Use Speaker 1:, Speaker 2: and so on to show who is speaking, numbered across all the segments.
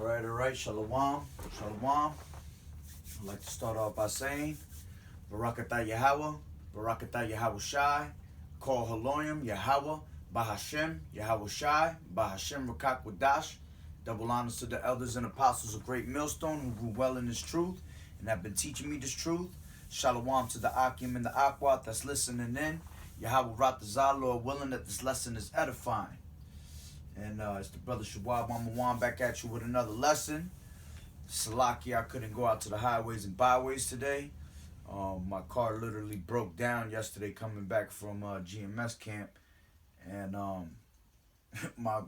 Speaker 1: All right. Shalom. Shalom. I'd like to start off by saying, Barakatah Yahweh, Barakatah Yahweh Shai, Kol Haloyim Yahweh, Bahashem, Yahweh Shai, Bahashem Rakak Wadash. Double honors to the elders and apostles of Great Millstone who grew well in this truth and have been teaching me this truth. Shalom to the Akim and the Akwat that's listening in. Yahweh Ratazah, Lord willing that this lesson is edifying. And it's the brother Shawab Mamawan back at you with another lesson. Salaki, I couldn't go out to the highways and byways today. My car literally broke down yesterday coming back from GMS camp, and my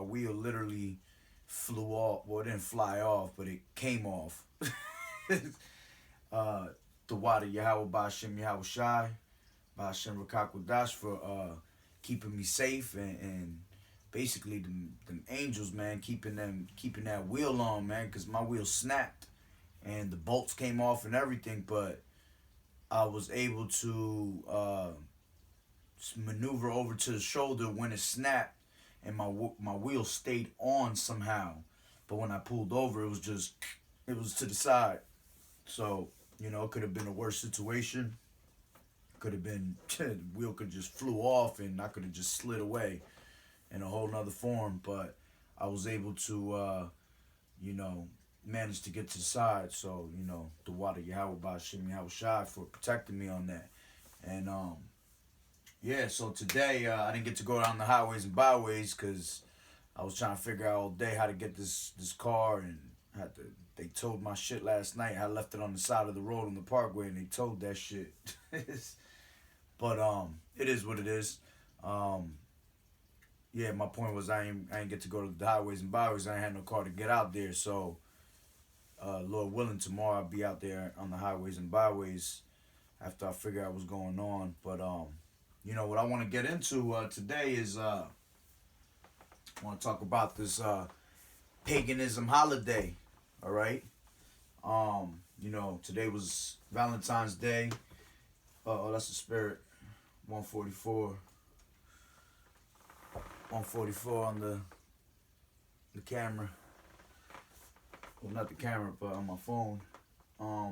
Speaker 1: wheel literally flew off. Well, it didn't fly off, but it came off. The water Yahweh Ba'Shem Yahweh Shai, Ba'Shem Rakak Wadash for keeping me safe and basically them angels, man, keeping that wheel on, man, because my wheel snapped and the bolts came off and everything, but I was able to maneuver over to the shoulder when it snapped, and my wheel stayed on somehow. But when I pulled over, it was to the side. So, it could have been a worse situation. Could have been, the wheel could just flew off and I could have just slid away in a whole nother form. But I was able to, manage to get to the side. So, the water Yahweh Ba'Shem Yahweh Shai for protecting me on that. And, so today I didn't get to go down the highways and byways because I was trying to figure out all day how to get this car, and they towed my shit last night. I left it on the side of the road on the parkway and they towed that shit. But it is what it is. My point was I ain't get to go to the highways and byways. I ain't had no car to get out there. So Lord willing, tomorrow I'll be out there on the highways and byways after I figure out what's going on. But what I want to get into today is I want to talk about this paganism holiday. All right. Today was Valentine's Day. Oh, that's the spirit. 144. 144 on the camera. Well, not the camera, but on my phone. I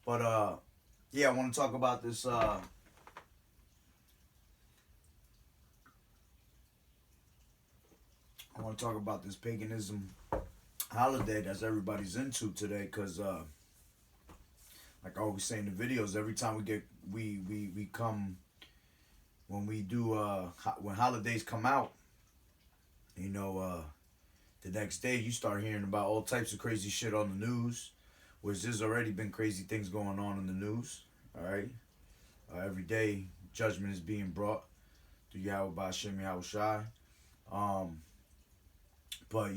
Speaker 1: want to talk about this. I want to talk about this paganism holiday that's everybody's into today, because like I always say in the videos, every time we come, when we do when holidays come out, the next day you start hearing about all types of crazy shit on the news, which there's already been crazy things going on in the news. All right, every day judgment is being brought through Yahweh Ba'Shem Yahweh Shai. But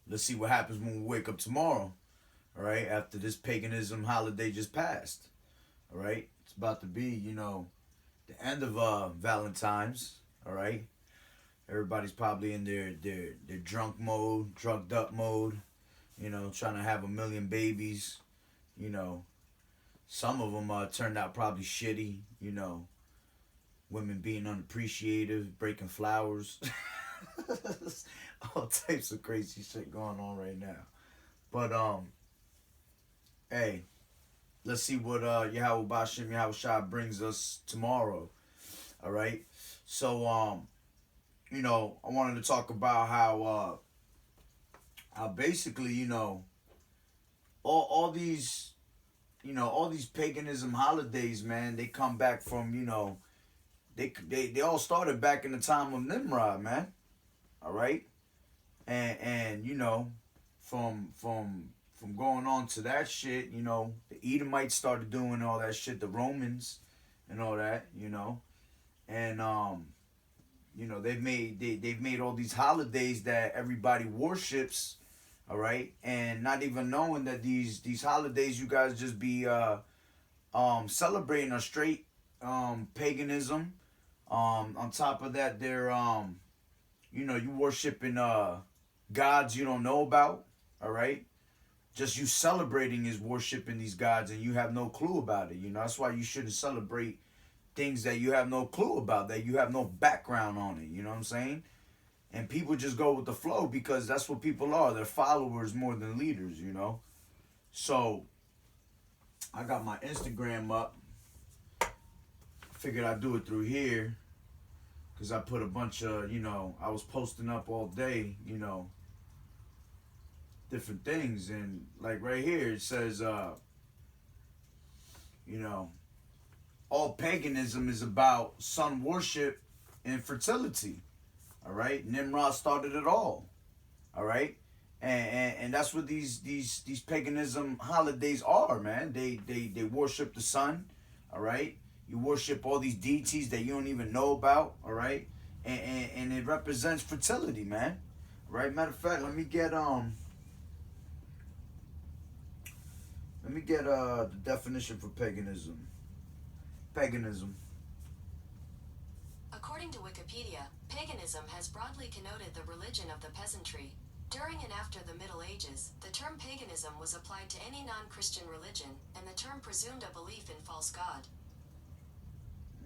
Speaker 1: let's see what happens when we wake up tomorrow. All right, after this paganism holiday just passed. All right, it's about to be the end of Valentine's. All right, everybody's probably in their drunk mode, drugged up mode. Trying to have a million babies. Some of them turned out probably shitty. Women being unappreciative, breaking flowers. All types of crazy shit going on right now. But hey, let's see what Yahweh Ba'Shem Yahweh Shai brings us tomorrow. All right. So I wanted to talk about how basically all these all these paganism holidays, man, they come back from they all started back in the time of Nimrod, man. All right. And from going on to that shit, the Edomites started doing all that shit, the Romans and all that, and they've made all these holidays that everybody worships, all right, and not even knowing that these holidays you guys just be celebrating a straight paganism. On top of that, they're you worshiping gods you don't know about, all right? Just you celebrating is worshiping these gods and you have no clue about it. That's why you shouldn't celebrate things that you have no clue about, that you have no background on it. You know what I'm saying? And people just go with the flow because that's what people are. They're followers more than leaders, you know? So, I got my Instagram up. Figured I'd do it through here. Because I put a bunch of, you know, I was posting up all day, you know, different things. And like right here, it says, you know, all paganism is about sun worship and fertility. All right, Nimrod started it all. All right, and that's what these paganism holidays are, man. They worship the sun. All right, you worship all these deities that you don't even know about. All right, and it represents fertility, man. All right, matter of fact, let me get the definition for paganism. Paganism.
Speaker 2: According to Wikipedia, paganism has broadly connoted the religion of the peasantry. During and after the Middle Ages, the term paganism was applied to any non-Christian religion, and the term presumed a belief in false god.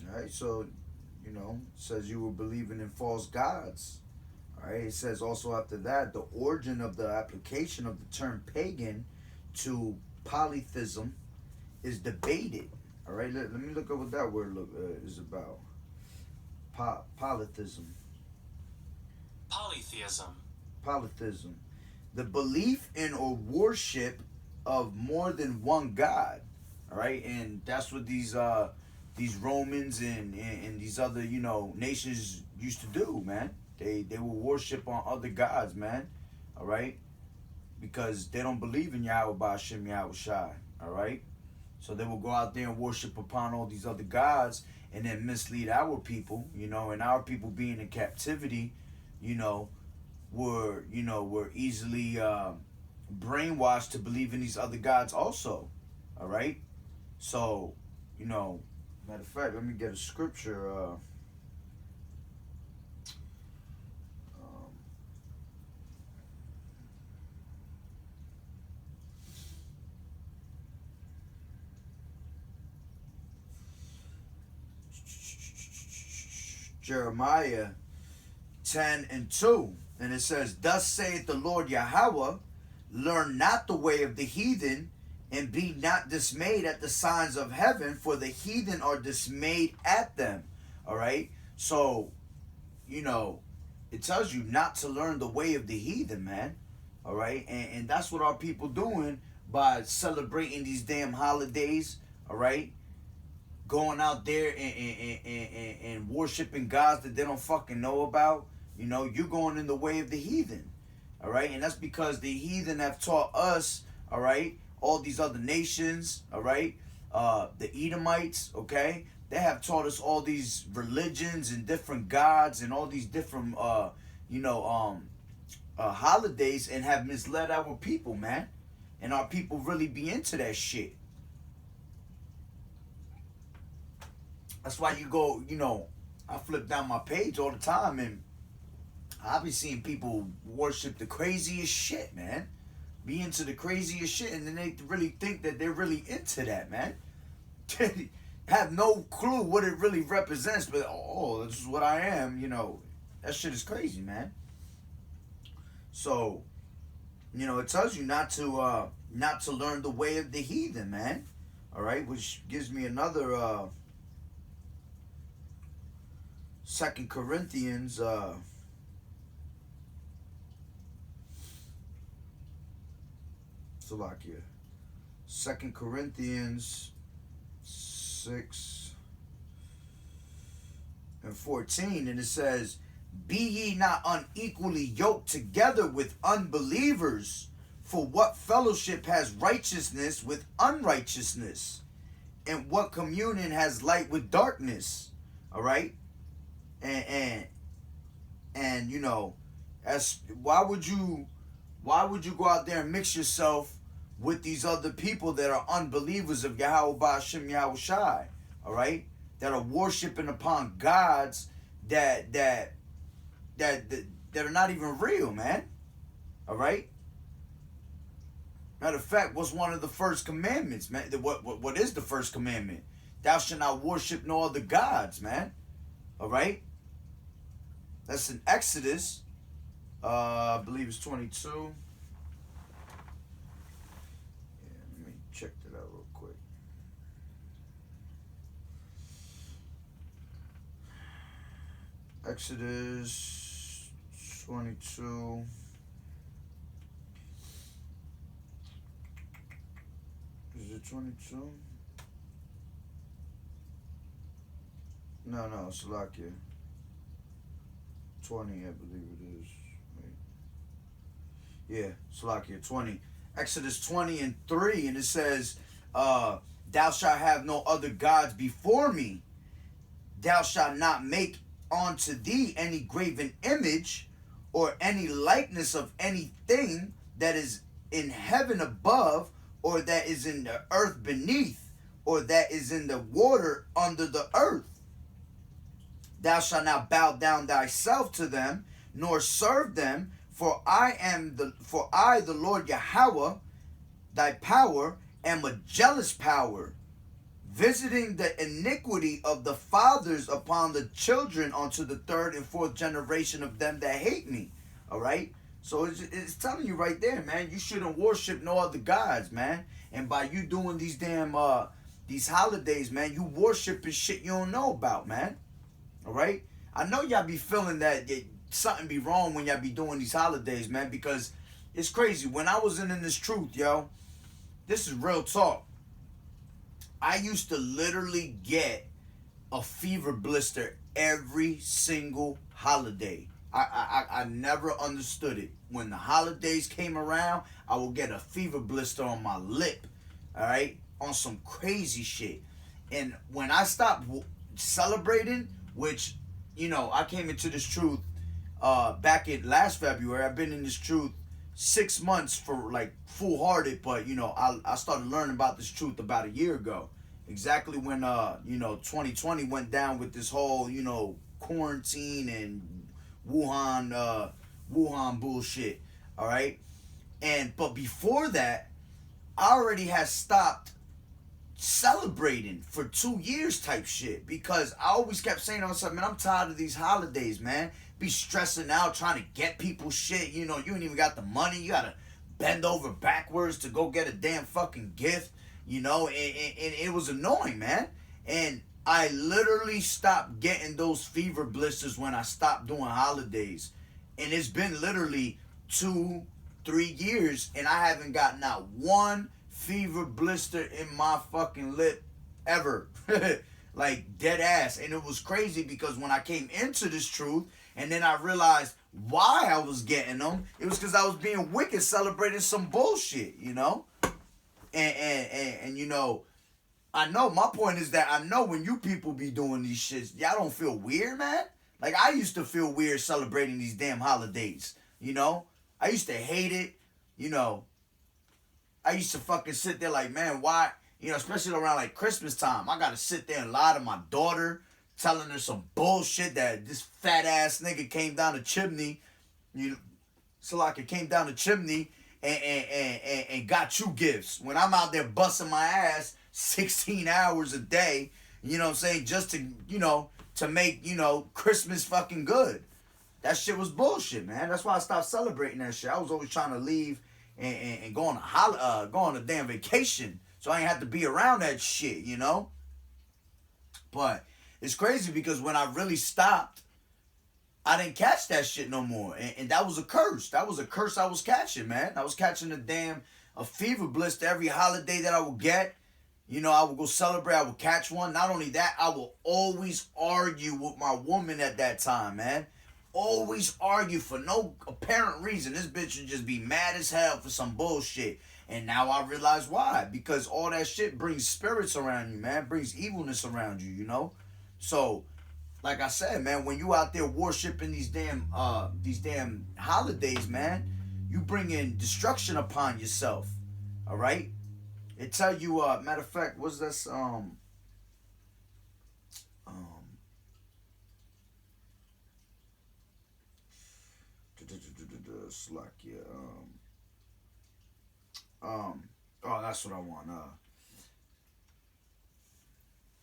Speaker 1: Alright, so, you know, it says you were believing in false gods. Alright, it says also after that, the origin of the application of the term pagan to polytheism is debated. Alright, let me look up what that word is about. Polytheism.
Speaker 3: Polytheism.
Speaker 1: Polytheism. The belief in or worship of more than one god. Alright, and that's what these Romans and these other, you know, nations used to do, man. They will worship on other gods, man. Alright? Because they don't believe in Yahweh Ba'ashem Yahweh Shai. Alright? So they will go out there and worship upon all these other gods and then mislead our people, you know, and our people being in captivity, you know, were easily brainwashed to believe in these other gods also. All right? So, you know, matter of fact, let me get a scripture. Jeremiah 10:2, and it says, "Thus saith the Lord Yahweh, learn not the way of the heathen, and be not dismayed at the signs of heaven, for the heathen are dismayed at them." All right, so you know, it tells you not to learn the way of the heathen, man. All right, and that's what our people doing by celebrating these damn holidays. All right. Going out there and worshiping gods that they don't fucking know about, you know, you're going in the way of the heathen, all right? And that's because the heathen have taught us, all right, all these other nations, all right, the Edomites, okay, they have taught us all these religions and different gods and all these different, holidays and have misled our people, man. And our people really be into that shit. That's why you go, you know, I flip down my page all the time and I be seeing people worship the craziest shit, man. Be into the craziest shit, and then they really think that they're really into that, man. Have no clue what it really represents, but oh, this is what I am, you know. That shit is crazy, man. So, you know, it tells you not to learn the way of the heathen, man. All right, which gives me another 2 Corinthians Salakia. 2 Corinthians 6:14, and it says, "Be ye not unequally yoked together with unbelievers, for what fellowship has righteousness with unrighteousness? And what communion has light with darkness?" All right? And you know, as why would you go out there and mix yourself with these other people that are unbelievers of Yahweh Ba'ashem Yahweh Shai, all right? That are worshiping upon gods that are not even real, man. All right? Matter of fact, what's one of the first commandments, man? What is the first commandment? Thou shalt not worship no other gods, man. All right? That's in Exodus. I believe it's 22. Yeah, let me check that out real quick. Exodus 22. Is it 22? No, Salakia. 20, I believe it is. Wait. Yeah, Salakia, 20. Exodus 20 and 3, and it says, thou shalt have no other gods before me. Thou shalt not make unto thee any graven image or any likeness of anything that is in heaven above, or that is in the earth beneath, or that is in the water under the earth. Thou shalt not bow down thyself to them, nor serve them, for I, the Lord Yahweh, thy power, am a jealous power, visiting the iniquity of the fathers upon the children unto the third and fourth generation of them that hate me. All right? So it's telling you right there, man, you shouldn't worship no other gods, man. And by you doing these damn these holidays, man, you worshiping shit you don't know about, man. All right? I know y'all be feeling that something be wrong when y'all be doing these holidays, man, because it's crazy. When I was in this truth, yo, this is real talk. I used to literally get a fever blister every single holiday. I never understood it. When the holidays came around, I would get a fever blister on my lip, all right, on some crazy shit. And when I stopped celebrating, which, you know, I came into this truth back in last February. I've been in this truth 6 months for like full-hearted, but you know, I started learning about this truth about a year ago, exactly when 2020 went down with this whole, you know, quarantine and Wuhan bullshit. All right, but before that, I already had stopped celebrating for 2 years type shit, because I always kept saying to myself, man, I'm tired of these holidays, man. Be stressing out trying to get people shit. You know, you ain't even got the money. You gotta bend over backwards to go get a damn fucking gift. You know, and it was annoying, man. And I literally stopped getting those fever blisters when I stopped doing holidays. And it's been literally 2-3 years, and I haven't got not one fever blister in my fucking lip ever. Like, dead ass. And it was crazy because when I came into this truth, and then I realized why I was getting them, it was because I was being wicked celebrating some bullshit, you know? And you know, I know my point is that I know when you people be doing these shits, y'all don't feel weird, man? Like, I used to feel weird celebrating these damn holidays, you know? I used to hate it, you know? I used to fucking sit there like, man, why? You know, especially around like Christmas time, I gotta sit there and lie to my daughter, telling her some bullshit that this fat ass nigga came down the chimney, came down the chimney and got you gifts. When I'm out there busting my ass 16 hours a day, you know what I'm saying, just to, you know, to make, you know, Christmas fucking good. That shit was bullshit, man. That's why I stopped celebrating that shit. I was always trying to leave and go on a damn vacation, so I ain't have to be around that shit, you know? But it's crazy because when I really stopped, I didn't catch that shit no more. And that was a curse. That was a curse I was catching, man. I was catching a fever blister every holiday that I would get. You know, I would go celebrate. I would catch one. Not only that, I will always argue with my woman at that time, man. Always argue for no apparent reason. This bitch would just be mad as hell for some bullshit. And now I realize why. Because all that shit brings spirits around you, man. Brings evilness around you, you know? So, like I said, man, when you out there worshiping these damn holidays, man, you bring in destruction upon yourself. All right? It tell you, matter of fact, what's this, Slakia, oh, that's what I want,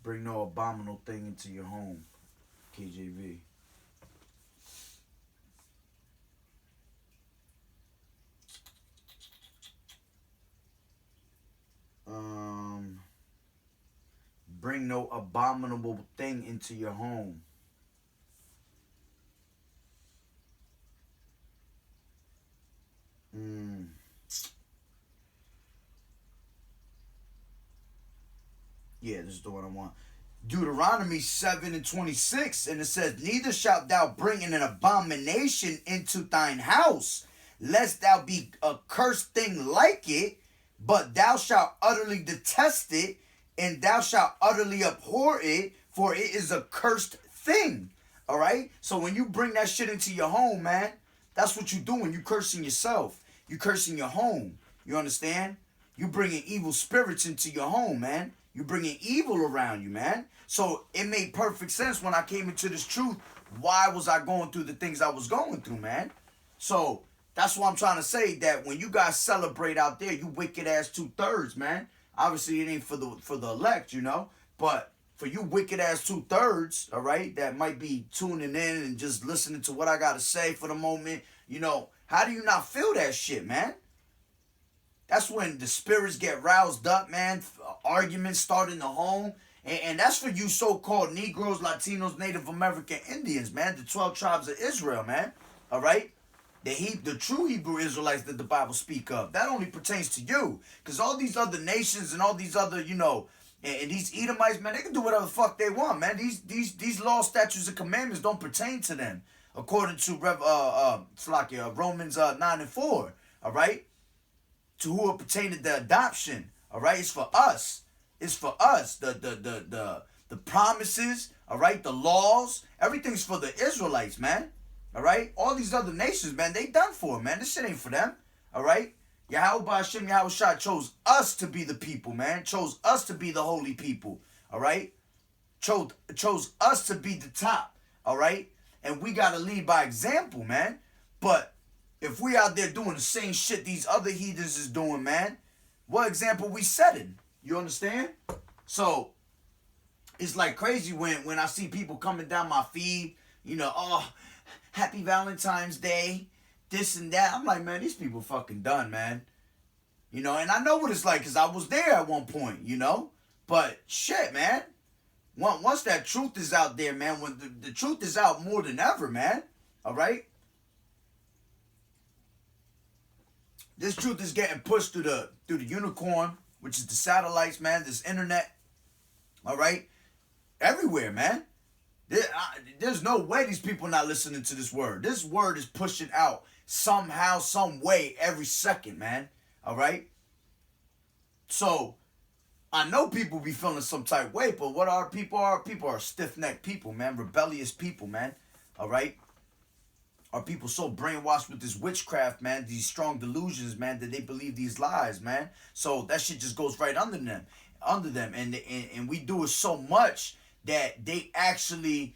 Speaker 1: bring no abominable thing into your home, KJV. bring no abominable thing into your home. Yeah, this is the one I want. Deuteronomy 7:26, and it says, neither shalt thou bring in an abomination into thine house, lest thou be a cursed thing like it, but thou shalt utterly detest it, and thou shalt utterly abhor it, for it is a cursed thing. All right? So when you bring that shit into your home, man, that's what you doing. You cursing yourself. You cursing your home. You understand? You bringing evil spirits into your home, man. You bringing evil around you, man. So it made perfect sense when I came into this truth. Why was I going through the things I was going through, man? So that's what I'm trying to say, that when you guys celebrate out there, you wicked ass 2/3, man. Obviously, it ain't for the elect, you know. But for you wicked ass 2/3, all right, that might be tuning in and just listening to what I got to say for the moment, you know, how do you not feel that shit, man? That's when the spirits get roused up, man. Arguments start in the home. And that's for you so-called Negroes, Latinos, Native American Indians, man. The 12 tribes of Israel, man. All right? The true Hebrew Israelites that the Bible speak of. That only pertains to you. Because all these other nations and all these other, you know, and these Edomites, man, they can do whatever the fuck they want, man. These laws, statutes, and commandments don't pertain to them. According to Romans 9:4. All right? To who it pertained to adoption. All right, it's for us. It's for us. The promises. All right, the laws. Everything's for the Israelites, man. All right, all these other nations, man, they done for, man. This shit ain't for them. All right, Yahweh Hashem Yahushua chose us to be the people, man. Chose us to be the holy people. All right, chose us to be the top. All right, and we gotta lead by example, man. But if we out there doing the same shit these other heathens is doing, man, what example we setting? You understand? So it's like crazy when I see people coming down my feed, you know, oh, happy Valentine's Day, this and that. I'm like, man, these people fucking done, man. You know, and I know what it's like because I was there at one point, you know. But shit, man. Once that truth is out there, man, when the truth is out more than ever, man. All right? This truth is getting pushed through the unicorn, which is the satellites, man. This internet, all right, everywhere, man. There's no way these people are not listening to this word. This word is pushing out somehow, some way, every second, man. All right. So I know people be feeling some type of way, but what our people are? People are stiff-necked people, man. Rebellious people, man. All right. Are people so brainwashed with this witchcraft, man, these strong delusions, man, that they believe these lies, man? So that shit just goes right under them. And we do it so much that they actually,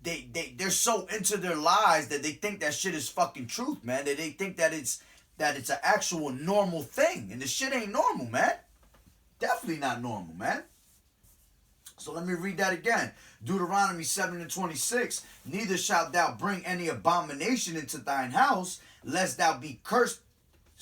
Speaker 1: they're so into their lies that they think that shit is fucking truth, man. That they think that it's an actual normal thing. And the shit ain't normal, man. Definitely not normal, man. So let me read that again. Deuteronomy 7:26. Neither shalt thou bring any abomination into thine house, lest thou be cursed,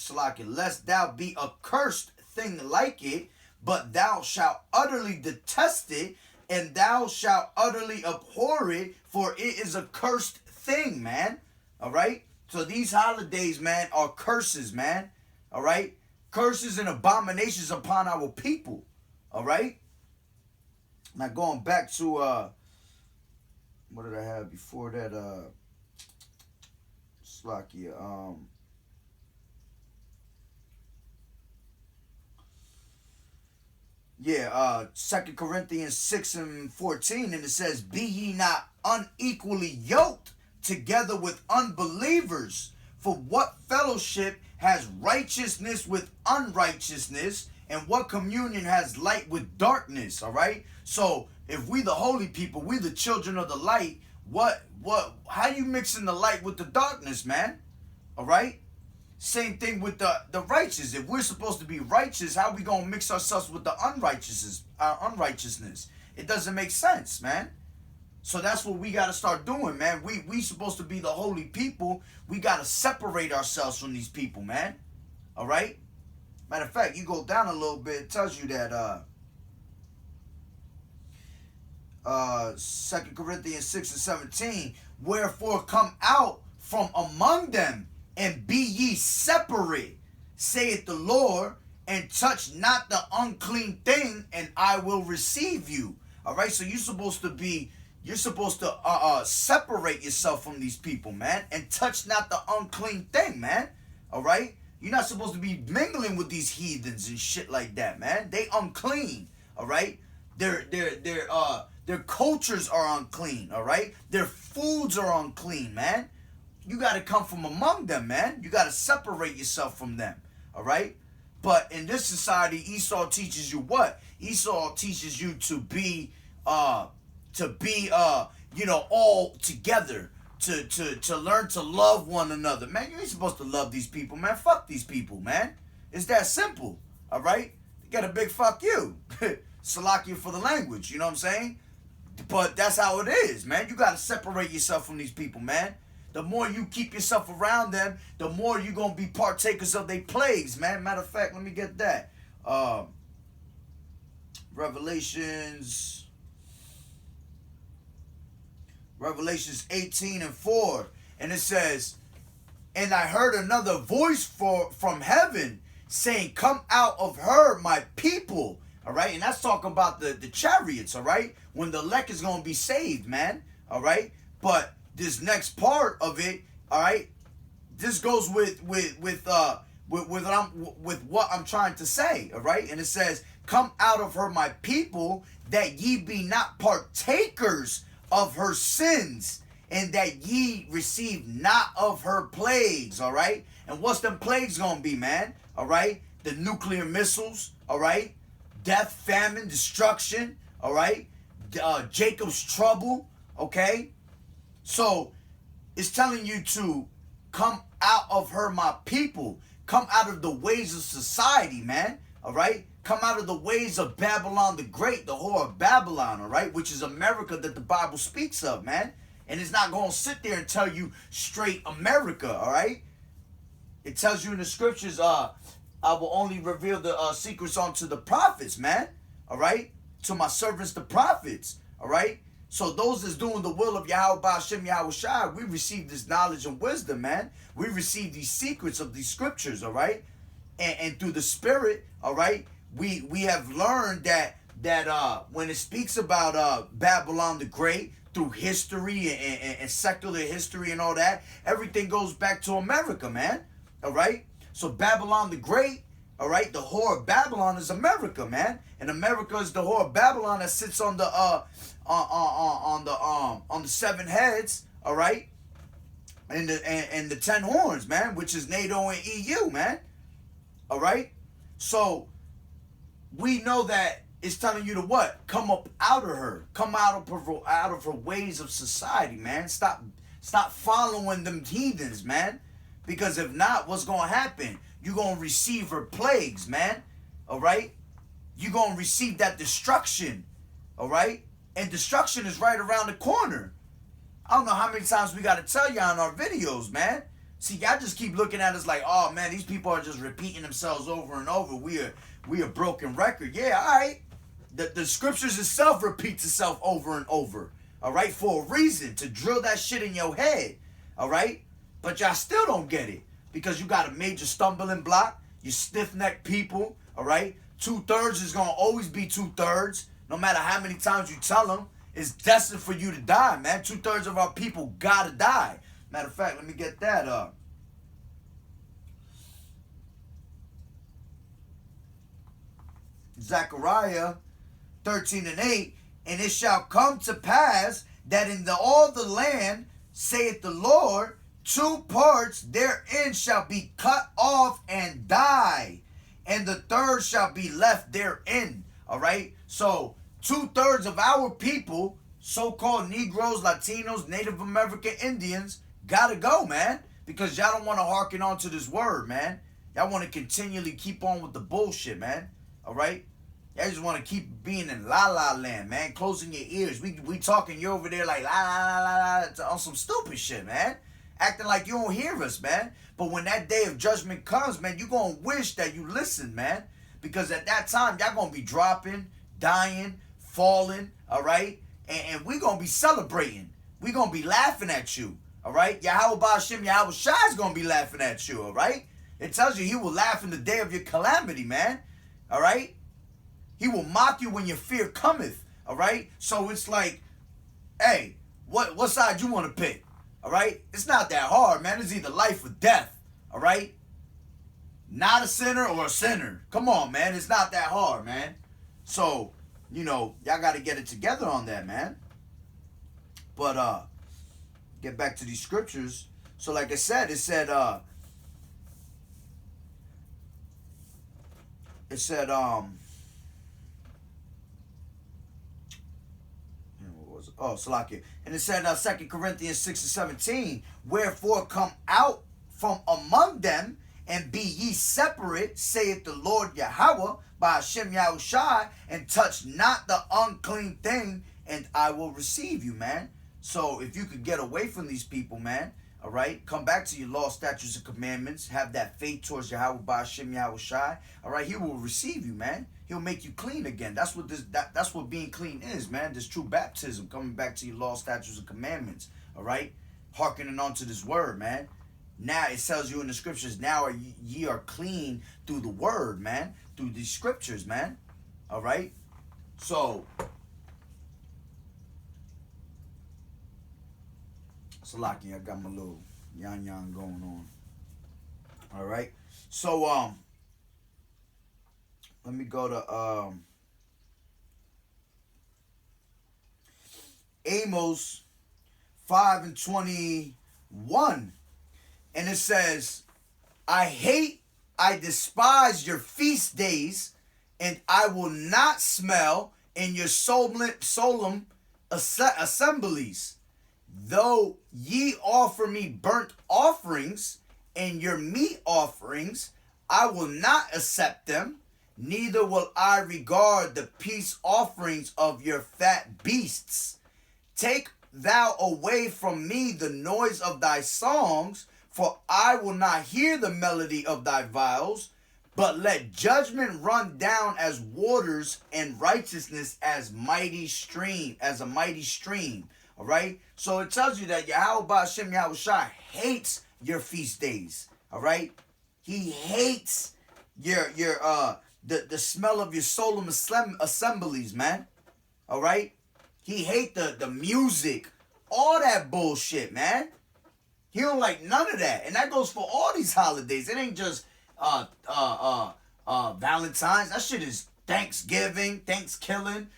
Speaker 1: lest thou be a cursed thing like it, but thou shalt utterly detest it, and thou shalt utterly abhor it, for it is a cursed thing, man. All right? So these holidays, man, are curses, man. All right? Curses and abominations upon our people. All right? Now going back to what did I have before that? Slakia. 2 Corinthians 6:14, and it says, "Be ye not unequally yoked together with unbelievers, for what fellowship has righteousness with unrighteousness, and what communion has light with darkness?" All right. So if we the holy people, we the children of the light, how you mixing the light with the darkness, man? All right. Same thing with the righteous. If we're supposed to be righteous, how we gonna mix ourselves with the unrighteousness? It doesn't make sense, man. So that's what we gotta start doing, man. We supposed to be the holy people. We gotta separate ourselves from these people, man. All right. Matter of fact, you go down a little bit, it tells you that 2 Corinthians 6 and 17, wherefore come out from among them, and be ye separate, saith the Lord, and touch not the unclean thing, and I will receive you. All right, so you're supposed to separate yourself from these people, man, and touch not the unclean thing, man. All right, you're not supposed to be mingling with these heathens and shit like that, man. They unclean. All right, their cultures are unclean. All right, their foods are unclean, man. You got to come from among them, man. You got to separate yourself from them. All right. But in this society, Esau teaches you what? Esau teaches you to be all together, to learn to love one another. Man, you ain't supposed to love these people, man. Fuck these people, man. It's that simple. All right? You got a big fuck you. Salakia for the language, you know what I'm saying? But that's how it is, man. You got to separate yourself from these people, man. The more you keep yourself around them, the more you're going to be partakers of their plagues, man. Matter of fact, let me get that. Revelations 18 and 4. And it says, and I heard another voice from heaven saying, come out of her, my people. All right. And that's talking about the chariots. All right. When the elect is going to be saved, man. All right. But this next part of it, all right, this goes with what I'm trying to say, all right? And it says, come out of her, my people, that ye be not partakers of her sins, and that ye receive not of her plagues, all right? And what's them plagues gonna be, man? All right? The nuclear missiles, all right? Death, famine, destruction, all right? Jacob's trouble, okay? So it's telling you to come out of her, my people. Come out of the ways of society, man. All right? Come out of the ways of Babylon the Great, the whore of Babylon, all right? Which is America that the Bible speaks of, man. And it's not going to sit there and tell you straight America, all right? It tells you in the scriptures, I will only reveal the secrets unto the prophets, man. All right? To my servants, the prophets, all right? So those that's doing the will of Yahweh Hashem Yahweh Shai, we receive this knowledge and wisdom, man. We receive these secrets of these scriptures, all right? And through the Spirit, all right, we have learned that when it speaks about Babylon the Great, through history and secular history and all that, everything goes back to America, man. All right? So Babylon the Great, all right, the whore of Babylon is America, man. And America is the whore of Babylon that sits on the seven heads, all right, and the 10 horns, man, which is NATO and EU, man. All right, so we know that it's telling you to what? Come up out of her, come out of her ways of society, man. Stop following them heathens, man. Because if not, what's gonna happen? You're gonna receive her plagues, man. All right, you're gonna receive that destruction. All right. And destruction is right around the corner. I don't know how many times we got to tell y'all in our videos, man. See, y'all just keep looking at us like, oh, man, these people are just repeating themselves over and over. We a broken record. Yeah, all right. The scriptures itself repeats itself over and over. All right, for a reason, to drill that shit in your head. All right? But y'all still don't get it because you got a major stumbling block. You stiff-necked people. All right? 2/3 is going to always be 2/3. No matter how many times you tell them, it's destined for you to die, man. 2/3 of our people gotta die. Matter of fact, let me get that up. Zechariah 13 and 8. And it shall come to pass that in all the land, saith the Lord, 2 parts therein shall be cut off and die, and the third shall be left therein. All right? So 2/3 of our people, so-called Negroes, Latinos, Native American Indians, gotta go, man. Because y'all don't want to hearken on to this word, man. Y'all want to continually keep on with the bullshit, man. All right? Y'all just want to keep being in la-la land, man. Closing your ears. We talking, you over there like la-la-la-la on some stupid shit, man. Acting like you don't hear us, man. But when that day of judgment comes, man, you going to wish that you listen, man. Because at that time, y'all going to be dropping, dying, falling, all right? and we're going to be celebrating. We're going to be laughing at you. All right? Yahweh Ba'Shem, Yahweh Shai is going to be laughing at you. All right? It tells you he will laugh in the day of your calamity, man. All right? He will mock you when your fear cometh. All right? So it's like, hey, what side you want to pick? All right? It's not that hard, man. It's either life or death. All right? Not a sinner or a sinner. Come on, man. It's not that hard, man. So, you know, y'all got to get it together on that, man. But, get back to these scriptures. So, like I said, it said, what was it? Oh, Salakia. And it said, 2 Corinthians 6:17, wherefore come out from among them, and be ye separate, saith the Lord Yahweh, by Hashem Yahushai, and touch not the unclean thing, and I will receive you, man. So if you could get away from these people, man, all right, come back to your law, statutes, and commandments, have that faith towards Yahweh by Hashem Yahushai, all right, he will receive you, man. He'll make you clean again. That's what that's what being clean is, man. This true baptism, coming back to your law, statutes, and commandments, all right, hearkening onto this word, man. Now it tells you in the scriptures, now ye are clean through the word, man. Through these scriptures, man. All right? So, Salaki, I got my little yan going on. All right? So, let me go to Amos 5:21. And it says, I despise your feast days, and I will not smell in your solemn assemblies. Though ye offer me burnt offerings and your meat offerings, I will not accept them, neither will I regard the peace offerings of your fat beasts. Take thou away from me the noise of thy songs, for I will not hear the melody of thy viols, but let judgment run down as waters and righteousness as a mighty stream. All right? So it tells you that Yahweh Ba'Shem Yahushai hates your feast days. All right? He hates the smell of your solemn assemblies, man. All right? He hates the music, all that bullshit, man. He don't like none of that. And that goes for all these holidays. It ain't just Valentine's. That shit is Thanksgiving, Thanksgiving,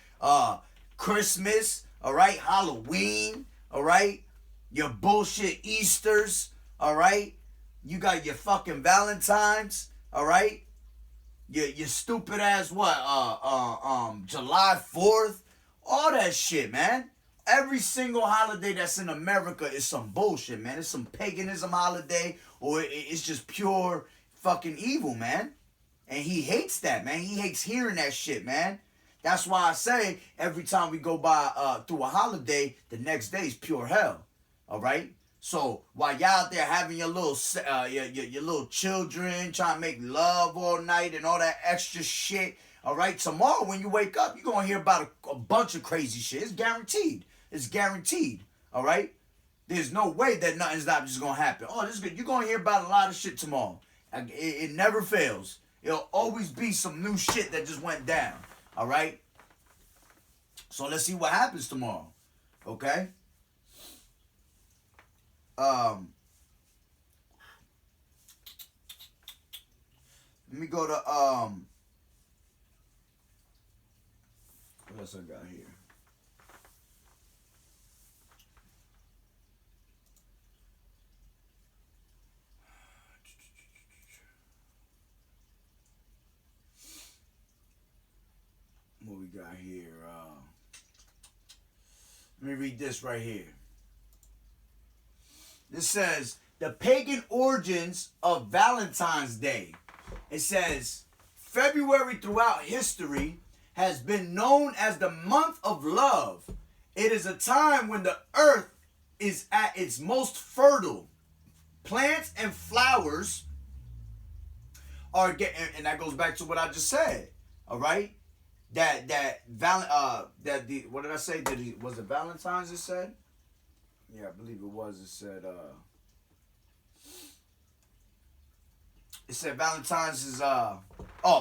Speaker 1: Christmas, all right, Halloween, all right, your bullshit Easters, all right, you got your fucking Valentines, all right, your stupid ass July 4th, all that shit, man. Every single holiday that's in America is some bullshit, man. It's some paganism holiday, or it's just pure fucking evil, man. And he hates that, man. He hates hearing that shit, man. That's why I say every time we go by through a holiday, the next day is pure hell. All right. So while y'all out there having your little your little children trying to make love all night and all that extra shit, all right. Tomorrow when you wake up, you're gonna hear about a bunch of crazy shit. It's guaranteed. It's guaranteed. All right. There's no way that nothing's not just gonna happen. Oh, this is good. You're gonna hear about a lot of shit tomorrow. It never fails. It'll always be some new shit that just went down. All right. So let's see what happens tomorrow. Okay. Let me go to what else I got here? What we got here? Let me read this right here. This says, the pagan origins of Valentine's Day. It says, February throughout history has been known as the month of love. It is a time when the earth is at its most fertile. Plants and flowers are getting, and that goes back to what I just said, all right? what did I say? Was it Valentine's? It said. Yeah, I believe it was. It said Valentine's is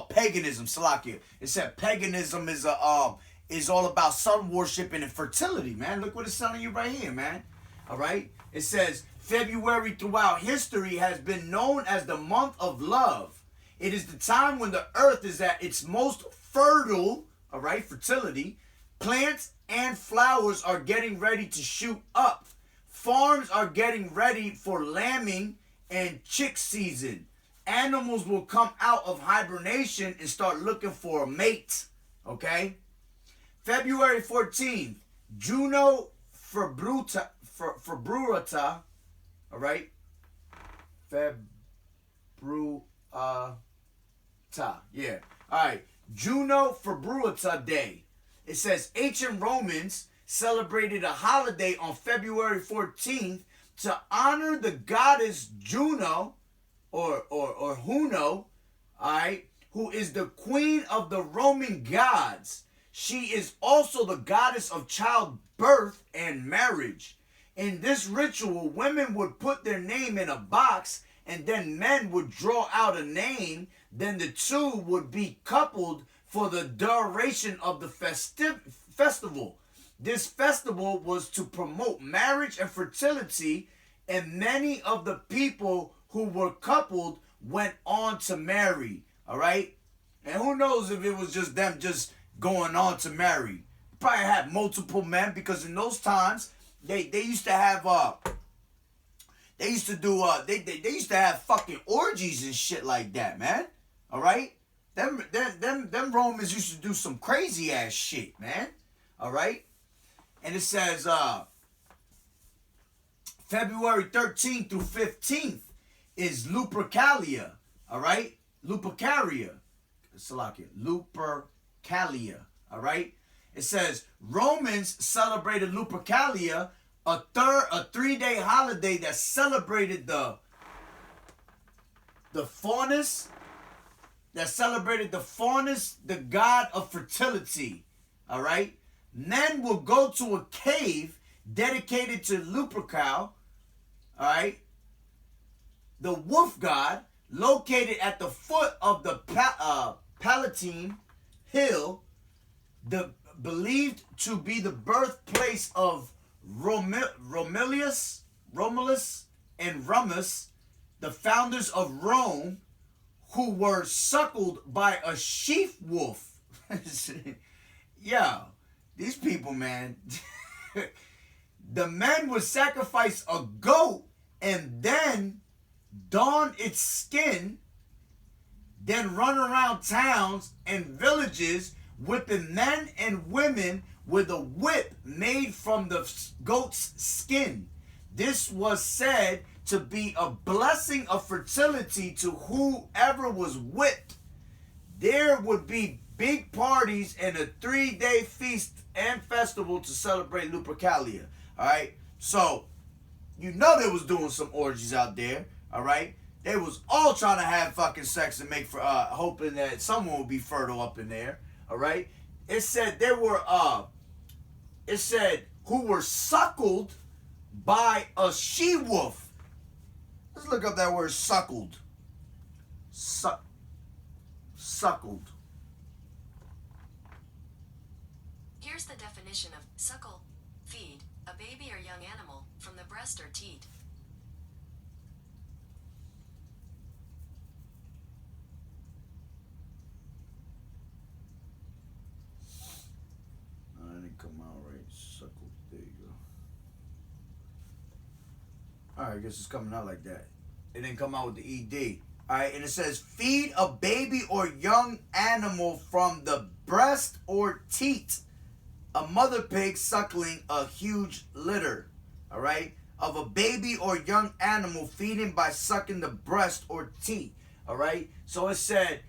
Speaker 1: paganism. Salakia. It said paganism is all about sun worship and infertility, man. Look what it's telling you right here, man. All right. It says February throughout history has been known as the month of love. It is the time when the earth is at its most fertile. All right, fertility. Plants and flowers are getting ready to shoot up. Farms are getting ready for lambing and chick season. Animals will come out of hibernation and start looking for a mate. Okay? February 14th, Juno Februata. All right? Februata. Yeah. All right. Juno Februata Day. It says ancient Romans celebrated a holiday on February 14th to honor the goddess Juno or Juno, all right, who is the queen of the Roman gods. She is also the goddess of childbirth and marriage. In this ritual, women would put their name in a box and then men would draw out a name. Then the two would be coupled for the duration of the festival. This festival was to promote marriage and fertility, and many of the people who were coupled went on to marry. All right? And who knows if it was just them just going on to marry. Probably had multiple men, because in those times they used to have they used to have fucking orgies and shit like that, man. All right? Them Romans used to do some crazy ass shit, man. All right? And it says February 13th through 15th is Lupercalia. All right? Lupercalia. Salakia. Lupercalia. All right? It says Romans celebrated Lupercalia, a 3-day holiday that celebrated the Faunus, the god of fertility. All right? Men will go to a cave dedicated to Lupercal, all right, the wolf god, located at the foot of the Palatine Hill, believed to be the birthplace of Romulus and Remus, the founders of Rome, who were suckled by a sheaf wolf. Yeah, these people, man. The men would sacrifice a goat and then don its skin, then run around towns and villages whipping men and women with a whip made from the goat's skin. This was said to be a blessing of fertility to whoever was whipped. There would be big parties and a 3-day feast and festival to celebrate Lupercalia. All right, so you know they was doing some orgies out there. All right, they was all trying to have fucking sex and make for hoping that someone would be fertile up in there. All right, it said there were who were suckled by a she wolf. Let's look up that word suckled. Suckled.
Speaker 2: Here's the definition of suckle: feed a baby or young animal from the breast or teat.
Speaker 1: That didn't come out right. Suckled. There you go. Alright, I guess it's coming out like that. It didn't come out with the ED. Alright, and it says feed a baby or young animal from the breast or teat. A mother pig suckling a huge litter, all right, of a baby or young animal, feeding by sucking the breast or teat, all right. So it says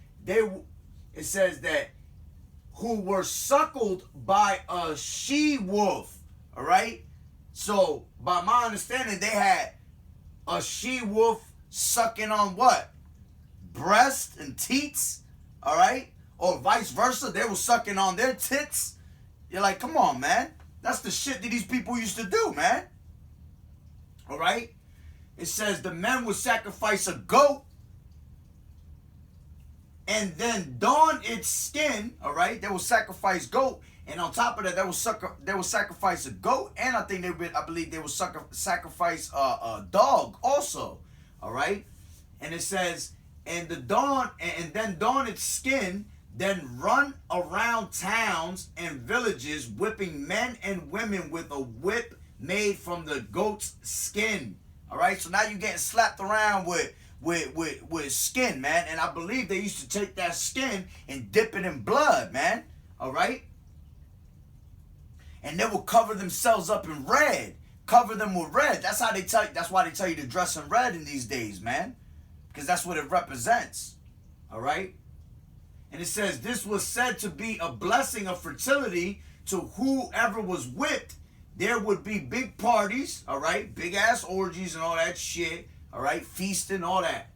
Speaker 1: that who were suckled by a she wolf, all right. So by my understanding, they had a she wolf sucking on what? Breast and teats, all right, or vice versa, they were sucking on their tits. You're like, come on, man. That's the shit that these people used to do, man. All right? It says the men would sacrifice a goat and then don its skin. All right? They would sacrifice goat, and on top of that, they would sacrifice a goat, and I believe they would sacrifice a dog also. All right? And it says, and then don its skin, then run around towns and villages, whipping men and women with a whip made from the goat's skin. All right, so now you're getting slapped around with skin, man. And I believe they used to take that skin and dip it in blood, man. All right, and they will cover themselves up in red, cover them with red. That's how they tell. That's why they tell you to dress in red in these days, man, because that's what it represents. All right. And it says this was said to be a blessing of fertility to whoever was whipped. There would be big parties, all right, big ass orgies and all that shit, all right, feasting, all that,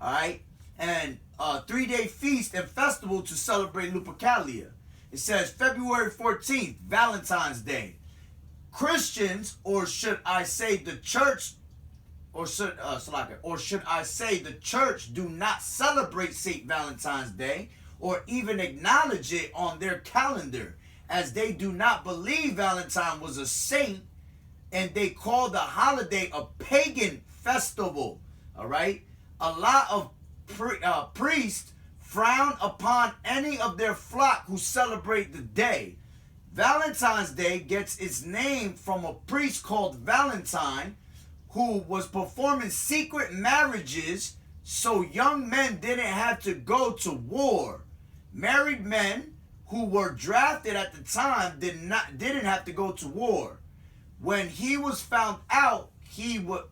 Speaker 1: all right, and a 3-day feast and festival to celebrate Lupercalia. It says February 14th, Valentine's Day. Christians, or should I say the church, or should I say the church, do not celebrate St. Valentine's Day or even acknowledge it on their calendar, as they do not believe Valentine was a saint, and they call the holiday a pagan festival. All right? A lot of priests frown upon any of their flock who celebrate the day. Valentine's Day gets its name from a priest called Valentine, who was performing secret marriages so young men didn't have to go to war. Married men who were drafted at the time didn't have to go to war. When he was found out, he was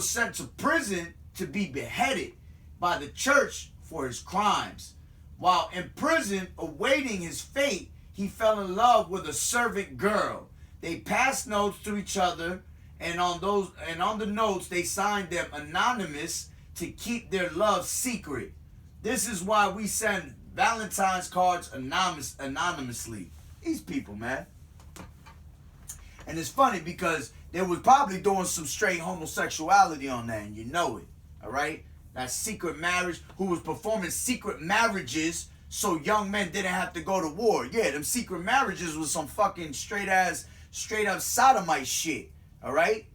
Speaker 1: sent to prison to be beheaded by the church for his crimes. While in prison awaiting his fate, he fell in love with a servant girl. They passed notes to each other, and on the notes they signed them anonymous to keep their love secret. This is why we send Valentine's cards anonymously. These people, man. And it's funny because they was probably doing some straight homosexuality on that, and you know it. All right? That secret marriage, who was performing secret marriages so young men didn't have to go to war. Yeah, them secret marriages was some fucking straight up sodomite shit. All right?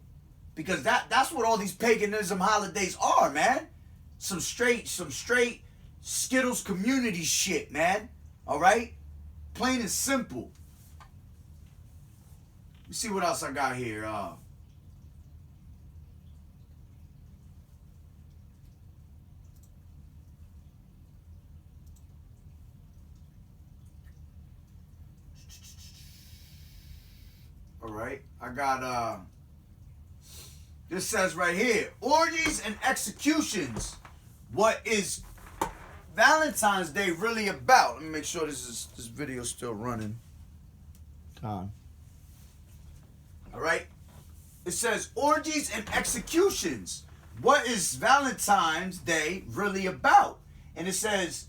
Speaker 1: Because that's what all these paganism holidays are, man. Some straight Skittles community shit, man. All right? Plain and simple. Let's see what else I got here. All right. I got this says right here, orgies and executions. What is Valentine's Day really about? Let me make sure this video's still running. All right. It says orgies and executions. What is Valentine's Day really about? And it says,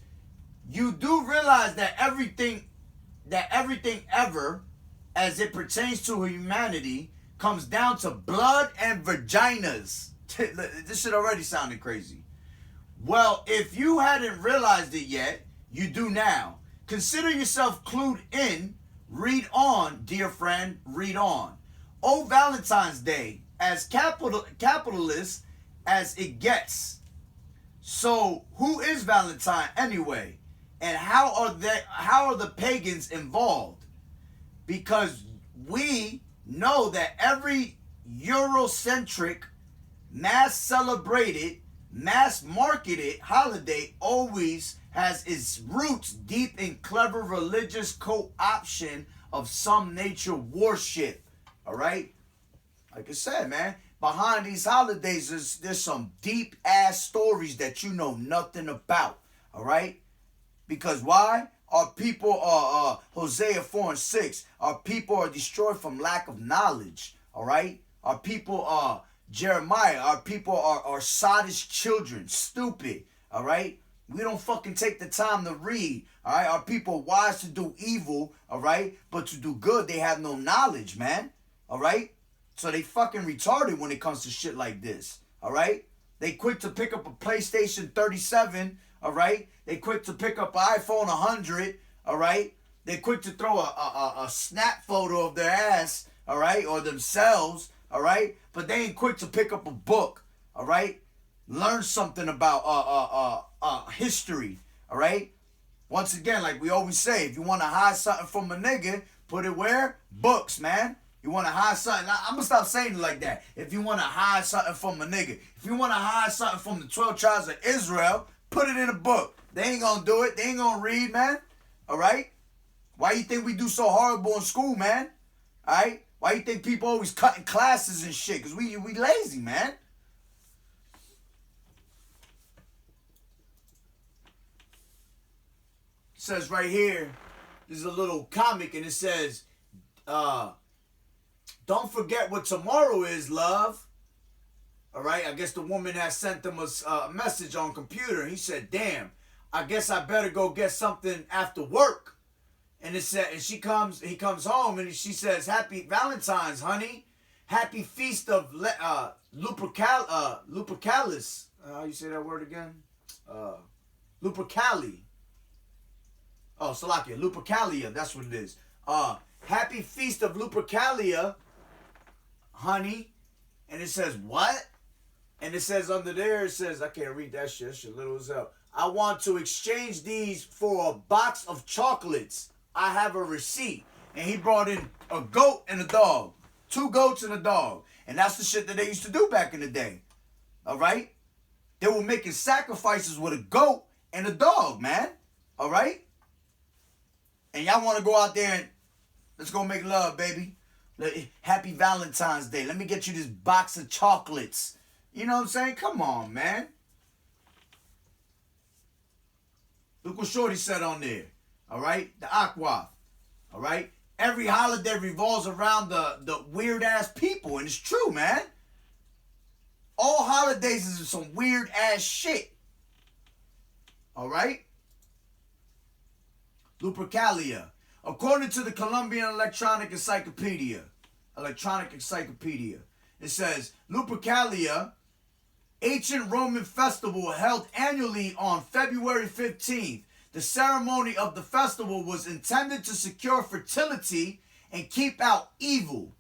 Speaker 1: you do realize that everything ever, as it pertains to humanity, comes down to blood and vaginas. This shit already sounded crazy. Well, if you hadn't realized it yet, you do now. Consider yourself clued in. Read on, dear friend, read on. Oh, Valentine's Day, as capitalist as it gets. So, who is Valentine anyway? And how are the pagans involved? Because we know that every Eurocentric, mass celebrated, mass marketed holiday always has its roots deep in clever religious co-option of some nature worship. All right? Like I said, man, behind these holidays, there's some deep ass stories that you know nothing about. All right? Because why? Our people are, Hosea 4:6, our people are destroyed from lack of knowledge. All right? Our people are, Jeremiah, our people are sottish children, stupid. All right? We don't fucking take the time to read. All right, our people wise to do evil. All right, but to do good, they have no knowledge, man. All right, so they fucking retarded when it comes to shit like this. All right, they quick to pick up a PlayStation 37. All right, they quick to pick up an iPhone 100. All right, they quick to throw a snap photo of their ass. All right, or themselves. All right, but they ain't quick to pick up a book. All right, learn something about history. All right. Once again, like we always say, if you want to hide something from a nigga, put it where? Books, man. You want to hide something? I'm gonna stop saying it like that. If you want to hide something from a nigga, if you want to hide something from the 12 tribes of Israel, put it in a book. They ain't gonna do it. They ain't gonna read, man. All right. Why you think we do so horrible in school, man? All right. Why you think people always cutting classes and shit? Cause we lazy, man. Says right here, there's a little comic and it says, don't forget what tomorrow is, love. All right, I guess the woman has sent them a message on computer. And he said, damn, I guess I better go get something after work. And it said, and he comes home and she says, happy Valentine's, honey. Happy feast of Lupercalis. How you say that word again? Lupercali. Oh, Salakia, Lupercalia, that's what it is. Happy feast of Lupercalia, honey. And it says, what? And it says under there, it says, I can't read that shit. That shit little as hell. I want to exchange these for a box of chocolates. I have a receipt. And he brought in a goat and a dog. 2 goats and a dog. And that's the shit that they used to do back in the day. All right? They were making sacrifices with a goat and a dog, man. All right? And y'all want to go out there and let's go make love, baby. Happy Valentine's Day. Let me get you this box of chocolates. You know what I'm saying? Come on, man. Look what Shorty said on there. All right? The Aqua. All right? Every holiday revolves around the weird-ass people. And it's true, man. All holidays is some weird-ass shit. All right? Lupercalia. According to the Colombian Electronic Encyclopedia, it says, Lupercalia, ancient Roman festival held annually on February 15th. The ceremony of the festival was intended to secure fertility and keep out evil.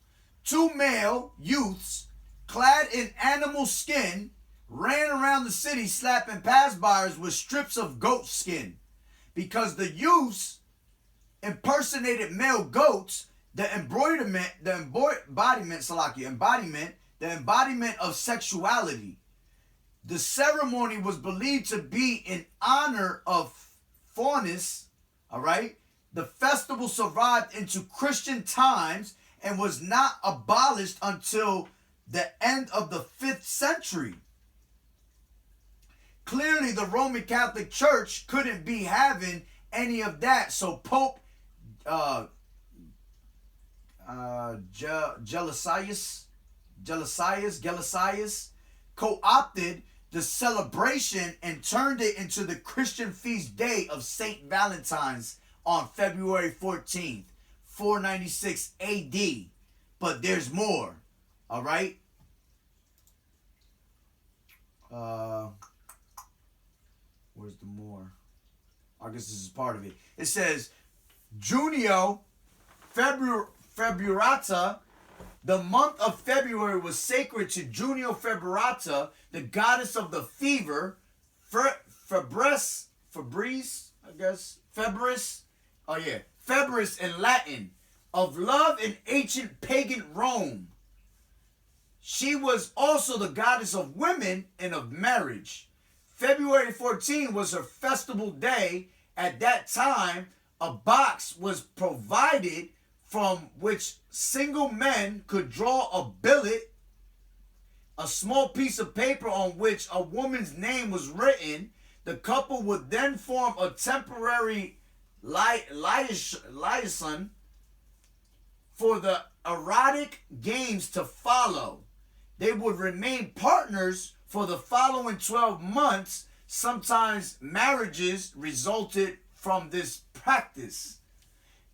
Speaker 1: 2 male youths, clad in animal skin, ran around the city slapping passbyers with strips of goat skin. Because the youths impersonated male goats, the embodiment of sexuality. The ceremony was believed to be in honor of Faunus, all right? The festival survived into Christian times and was not abolished until the end of the 5th century. Clearly, the Roman Catholic Church couldn't be having any of that, so Pope Gelasius co-opted the celebration and turned it into the Christian feast day of Saint Valentine's on February 14th, 496 AD. But there's more, all right? Where's the more? I guess this is part of it. It says, Junio Februata, the month of February was sacred to Junio Februata, the goddess of the fever, Febris, I guess, Febris, Febris in Latin, of love in ancient pagan Rome. She was also the goddess of women and of marriage. February 14 was her festival day. At that time, a box was provided from which single men could draw a billet, a small piece of paper on which a woman's name was written. The couple would then form a temporary liaison for the erotic games to follow. They would remain partners for the following 12 months, sometimes marriages resulted from this practice.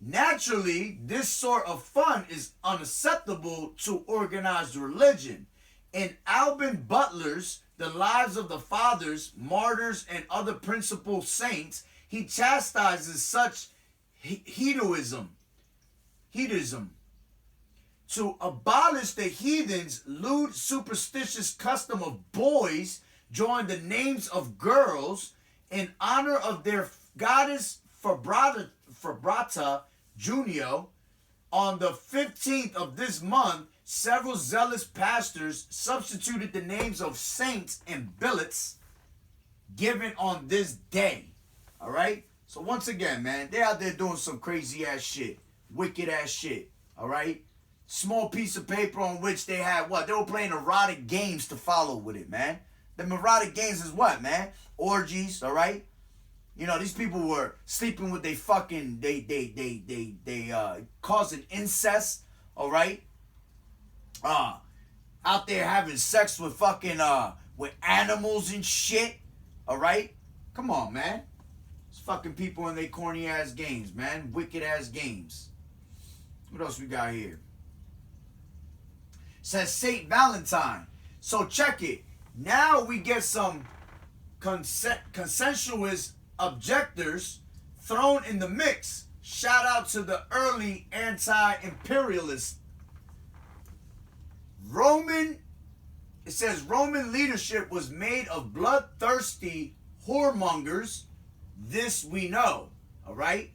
Speaker 1: Naturally, this sort of fun is unacceptable to organized religion. In Alban Butler's The Lives of the Fathers, Martyrs, and Other Principal Saints, he chastises such hedonism. To abolish the heathens' lewd superstitious custom of boys drawing the names of girls in honor of their goddess Febrata Junio, on the 15th of this month, several zealous pastors substituted the names of saints and billets given on this day. All right? So once again, man, they're out there doing some crazy ass shit. Wicked ass shit. All right? Small piece of paper on which they had what? They were playing erotic games to follow with it, man. The erotic games is what, man? Orgies, all right? You know, these people were sleeping with they fucking, causing incest, all right? Out there having sex with fucking, with animals and shit, all right? Come on, man. It's fucking people in their corny ass games, man. Wicked ass games. What else we got here? Says Saint Valentine. So check it. Now we get some consensuous objectors thrown in the mix. Shout out to the early anti-imperialists. It says Roman leadership was made of bloodthirsty whoremongers. This we know. All right?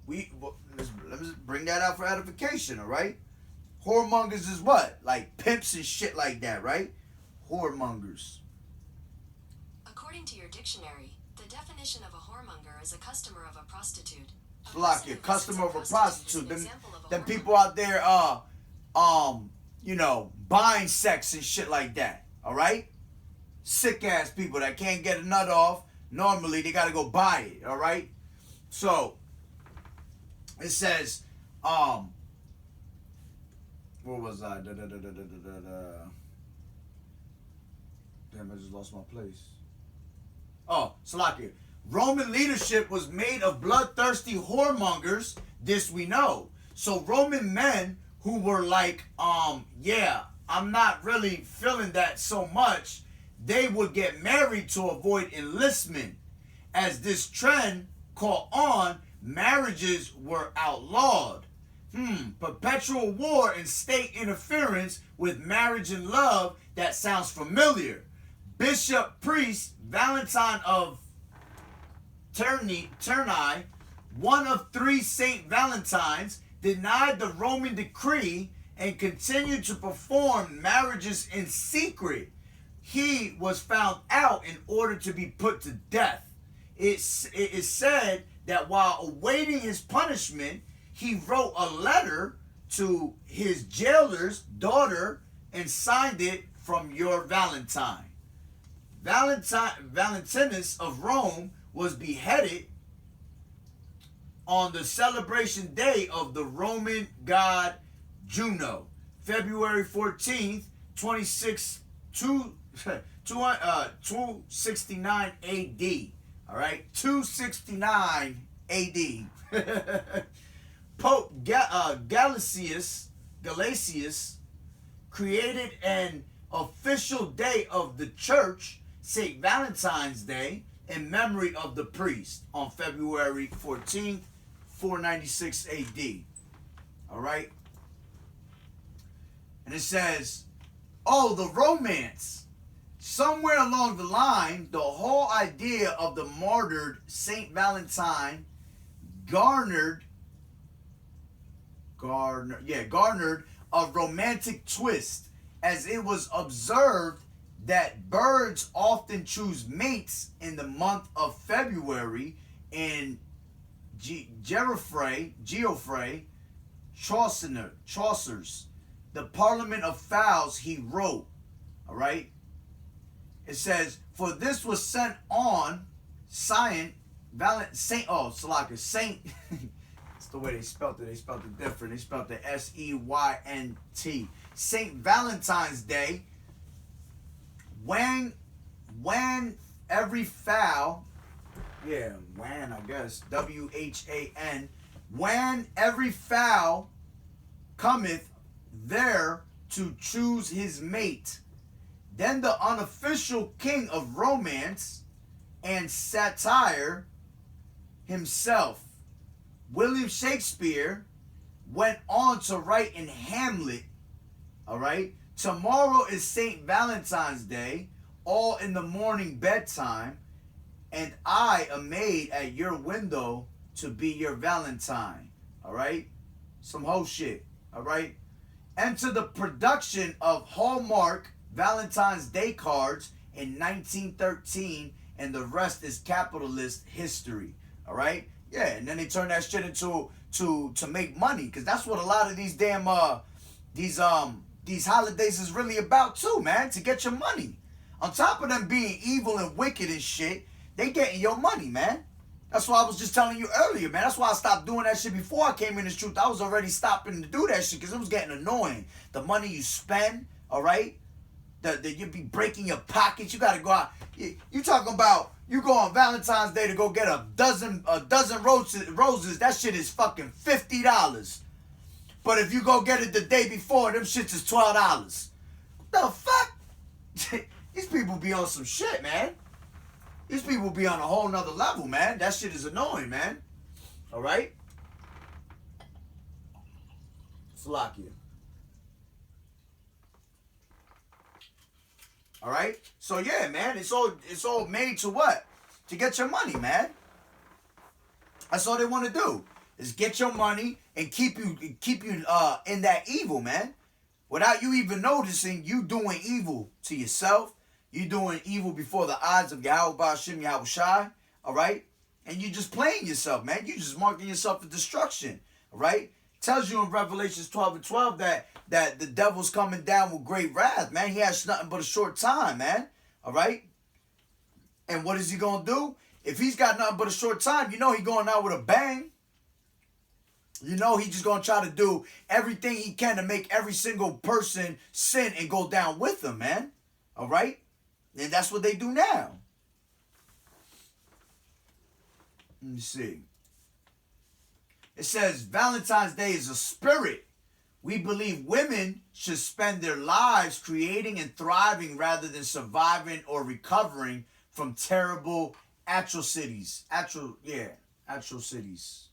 Speaker 1: Let's bring that out for edification, all right? Whoremongers is what? Like pimps and shit like that, right? Whoremongers.
Speaker 2: According to your dictionary, the definition of a whoremonger is a customer of a prostitute.
Speaker 1: Like a customer of a prostitute. Them people out there, you know, buying sex and shit like that. All right? Sick ass people that can't get a nut off. Normally, they gotta go buy it. All right? So, it says, where was I? Damn, I just lost my place. Oh, Salakia. Roman leadership was made of bloodthirsty whoremongers. This we know. So Roman men who were like, yeah, I'm not really feeling that so much, they would get married to avoid enlistment. As this trend caught on, marriages were outlawed. Perpetual war and state interference with marriage and love. That sounds familiar. Bishop priest Valentine of Terni, one of three Saint Valentines, denied the Roman decree and continued to perform marriages in secret. He was found out in order to be put to death. It is said that while awaiting his punishment, he wrote a letter to his jailer's daughter and signed it from your Valentine. Valentinus of Rome was beheaded on the celebration day of the Roman god Juno, February 14th, 269 AD. All right, 269 AD. Pope Galasius created an official day of the church, St. Valentine's Day, in memory of the priest on February 14th, 496 AD. All right? And it says, oh, the romance. Somewhere along the line, the whole idea of the martyred St. Valentine garnered a romantic twist, as it was observed that birds often choose mates in the month of February. In Geoffrey Chaucer's The Parliament of Fowls, he wrote, all right? It says, for this was sent on Saint, Saint, it's the way they spelled it. They spelled it different. They spelled it S-E-Y-N-T. St. Valentine's Day, when every fowl, yeah, Wan, I guess, Whan, when every fowl cometh there to choose his mate, then the unofficial king of romance and satire himself, William Shakespeare, went on to write in Hamlet, all right, tomorrow is St. Valentine's Day, all in the morning bedtime, and I, a maid at your window to be your Valentine, all right? Some whole shit, all right? Enter the production of Hallmark Valentine's Day cards in 1913, and the rest is capitalist history, all right? Yeah, and then they turn that shit into to make money, because that's what a lot of these damn these holidays is really about too, man, to get your money. On top of them being evil and wicked and shit, they getting your money, man. That's why I was just telling you earlier, man. That's why I stopped doing that shit before I came in this truth. I was already stopping to do that shit because it was getting annoying. The money you spend, all right? That you be breaking your pockets. You got to go out. You talking about you go on Valentine's Day to go get a dozen roses. That shit is fucking $50. But if you go get it the day before, them shits is $12. What the fuck? These people be on some shit, man. These people be on a whole nother level, man. That shit is annoying, man. All right? Salakia. All right? So, yeah, man. It's all made to what? To get your money, man. That's all they want to do. Is get your money and keep you in that evil, man. Without you even noticing, you doing evil to yourself. You doing evil before the eyes of Yahweh Ba'Shem Yahweh Shai, all right? And you just playing yourself, man. You just marking yourself for destruction, all right? Tells you in Revelations 12:12 that the devil's coming down with great wrath, man. He has nothing but a short time, man, all right? And what is he going to do? If he's got nothing but a short time, you know he going out with a bang. You know he just going to try to do everything he can to make every single person sin and go down with him, man, all right? And that's what they do now. Let me see. It says Valentine's Day is a spirit. We believe women should spend their lives creating and thriving rather than surviving or recovering from terrible atrocities. Atrocities.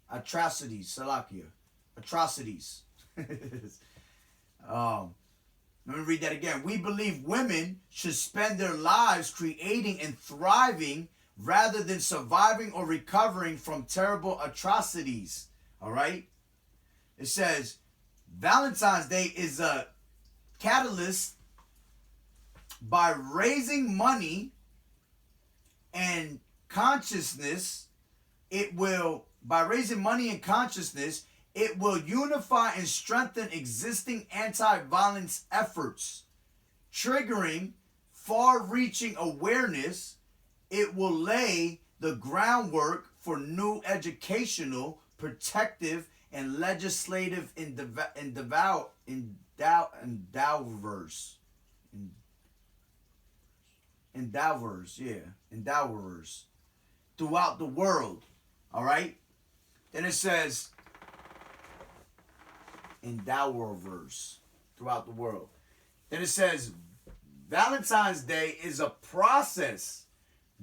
Speaker 1: Salakia. Atrocities. Let me read that again. We believe women should spend their lives creating and thriving rather than surviving or recovering from terrible atrocities. All right? It says, Valentine's Day is a catalyst by raising money and consciousness. By raising money and consciousness, it will unify and strengthen existing anti-violence efforts, triggering far-reaching awareness. It will lay the groundwork for new educational, protective, and legislative endeavors throughout the world. All right? Then it says, endowerverse throughout the world. Then it says, Valentine's Day is a process.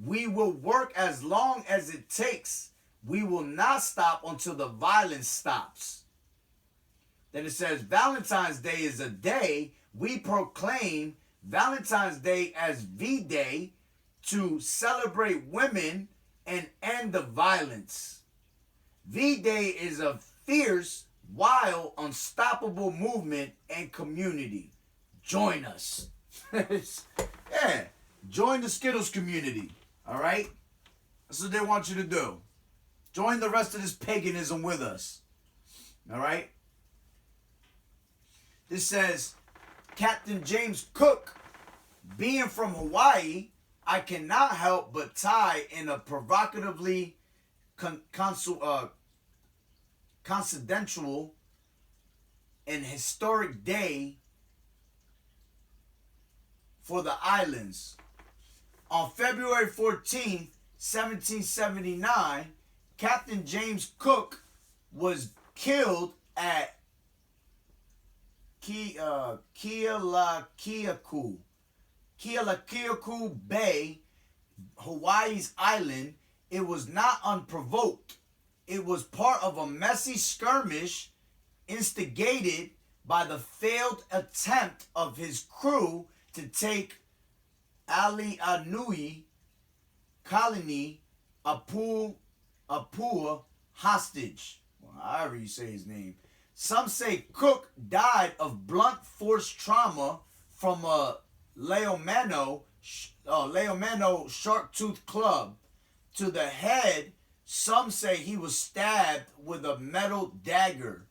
Speaker 1: We will work as long as it takes. We will not stop until the violence stops. Then it says, Valentine's Day is a day. We proclaim Valentine's Day as V-Day to celebrate women and end the violence. V-Day is a fierce, wild, unstoppable movement and community. Join us. Yeah, join the Skittles community. All right? That's what they want you to do. Join the rest of this paganism with us. All right? This says, Captain James Cook, being from Hawaii, I cannot help but tie in a provocatively coincidental and historic day for the islands. On February 14th, 1779, Captain James Cook was killed at Kealakeakuu Bay, Hawaii's island. It was not unprovoked. It was part of a messy skirmish instigated by the failed attempt of his crew to take Alianui Colony Apua hostage. Well, however you say his name. Some say Cook died of blunt force trauma from a Leomano shark-tooth club to the head. Some say he was stabbed with a metal dagger.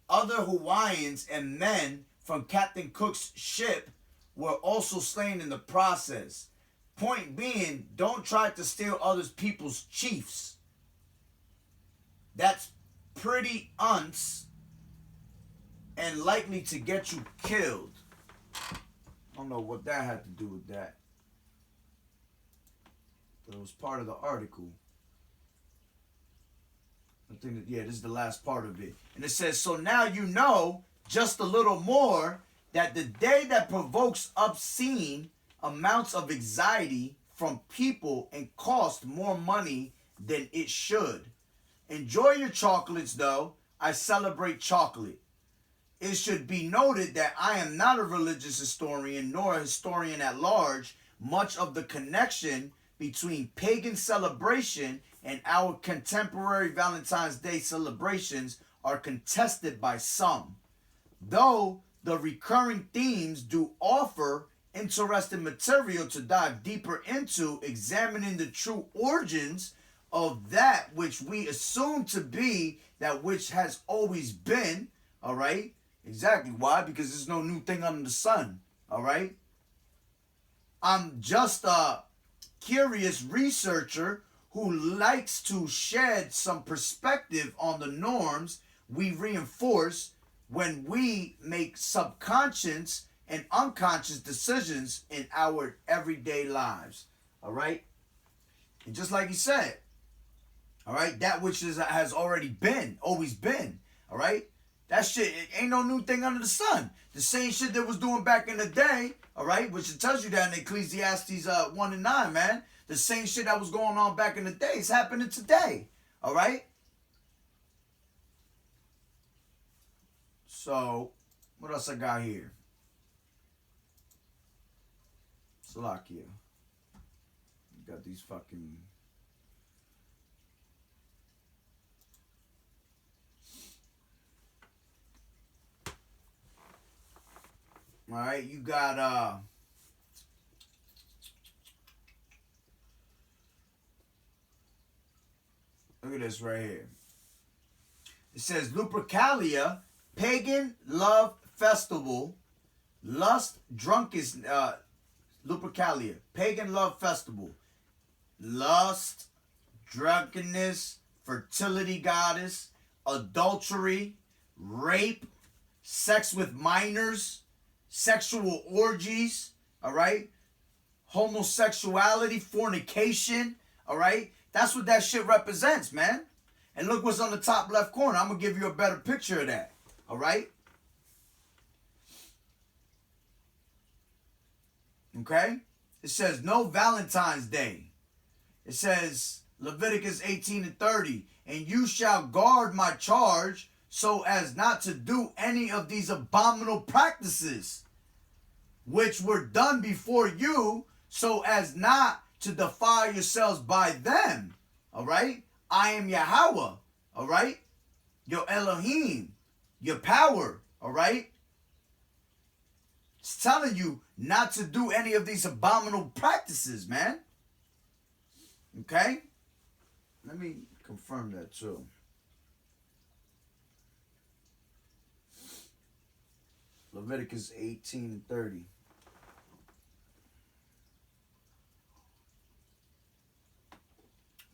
Speaker 1: Other Hawaiians and men from Captain Cook's ship were also slain in the process. Point being, don't try to steal other people's chiefs. That's pretty unts and likely to get you killed. I don't know what that had to do with that. But it was part of the article. I think that, yeah, this is the last part of it. And it says, so now you know just a little more that the day that provokes obscene amounts of anxiety from people and costs more money than it should. Enjoy your chocolates, though. I celebrate chocolate. It should be noted that I am not a religious historian nor a historian at large. Much of the connection between pagan celebration and our contemporary Valentine's Day celebrations are contested by some. Though the recurring themes do offer interesting material to dive deeper into, examining the true origins of that which we assume to be that which has always been. All right? Exactly. Why? Because there's no new thing under the sun. All right? I'm just a curious researcher who likes to shed some perspective on the norms we reinforce when we make subconscious and unconscious decisions in our everyday lives. All right? And just like he said, all right, that which has already been, always been, all right? That shit, it ain't no new thing under the sun. The same shit that was doing back in the day, all right, which it tells you that in Ecclesiastes 1 and 9, man. The same shit that was going on back in the day is happening today, all right? So, what else I got here? Slovakia. Got these fucking... All right, you got look at this right here. It says Lupercalia, Pagan Love Festival, Lust, Drunkenness, Lupercalia, Pagan Love Festival, Lust, Drunkenness, Fertility Goddess, Adultery, Rape, Sex with Minors, Sexual Orgies, all right? Homosexuality, Fornication, all right? That's what that shit represents, man. And look what's on the top left corner. I'm going to give you a better picture of that, all right? Okay? It says no Valentine's Day. It says Leviticus 18 and 30, and you shall guard my charge so as not to do any of these abominable practices which were done before you, so as not to defile yourselves by them. All right? I am Yahweh. All right? Your Elohim. Your power. All right? It's telling you not to do any of these abominable practices, man. Okay? Let me confirm that too. Leviticus 18 and 30.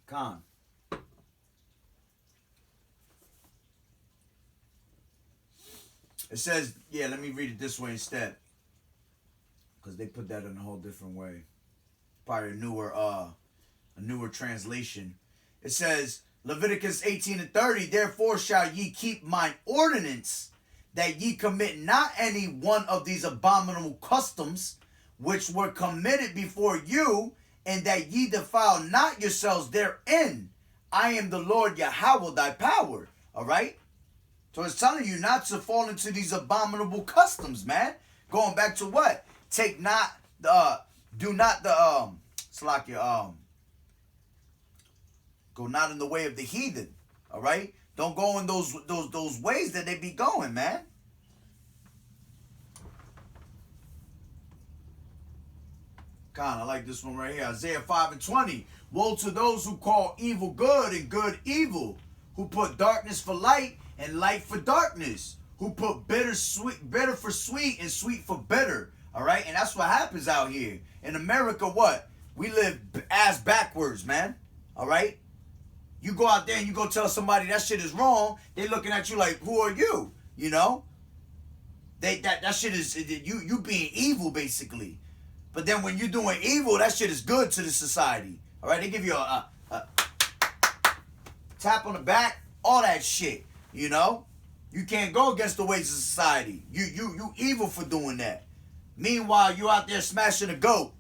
Speaker 1: Khan. It says, yeah, let me read it this way instead. Because they put that in a whole different way. Probably a newer translation. It says, Leviticus 18:30, therefore shall ye keep mine ordinance, that ye commit not any one of these abominable customs, which were committed before you, and that ye defile not yourselves therein. I am the Lord Yahweh thy power. All right? So it's telling you not to fall into these abominable customs, man. Going back to what? Take not the, do not the, go not in the way of the heathen. All right? Don't go in those ways that they be going, man. God, I like this one right here. Isaiah 5:20. Woe to those who call evil good and good evil, who put darkness for light and light for darkness, who put bitter for sweet and sweet for bitter. All right? And that's what happens out here. In America, what? We live ass backwards, man. All right? You go out there and you go tell somebody that shit is wrong, they looking at you like, who are you? You know? That shit is, you being evil, basically. But then when you're doing evil, that shit is good to the society. All right? They give you a tap on the back, all that shit. You know? You can't go against the ways of society. You evil for doing that. Meanwhile, you out there smashing a goat.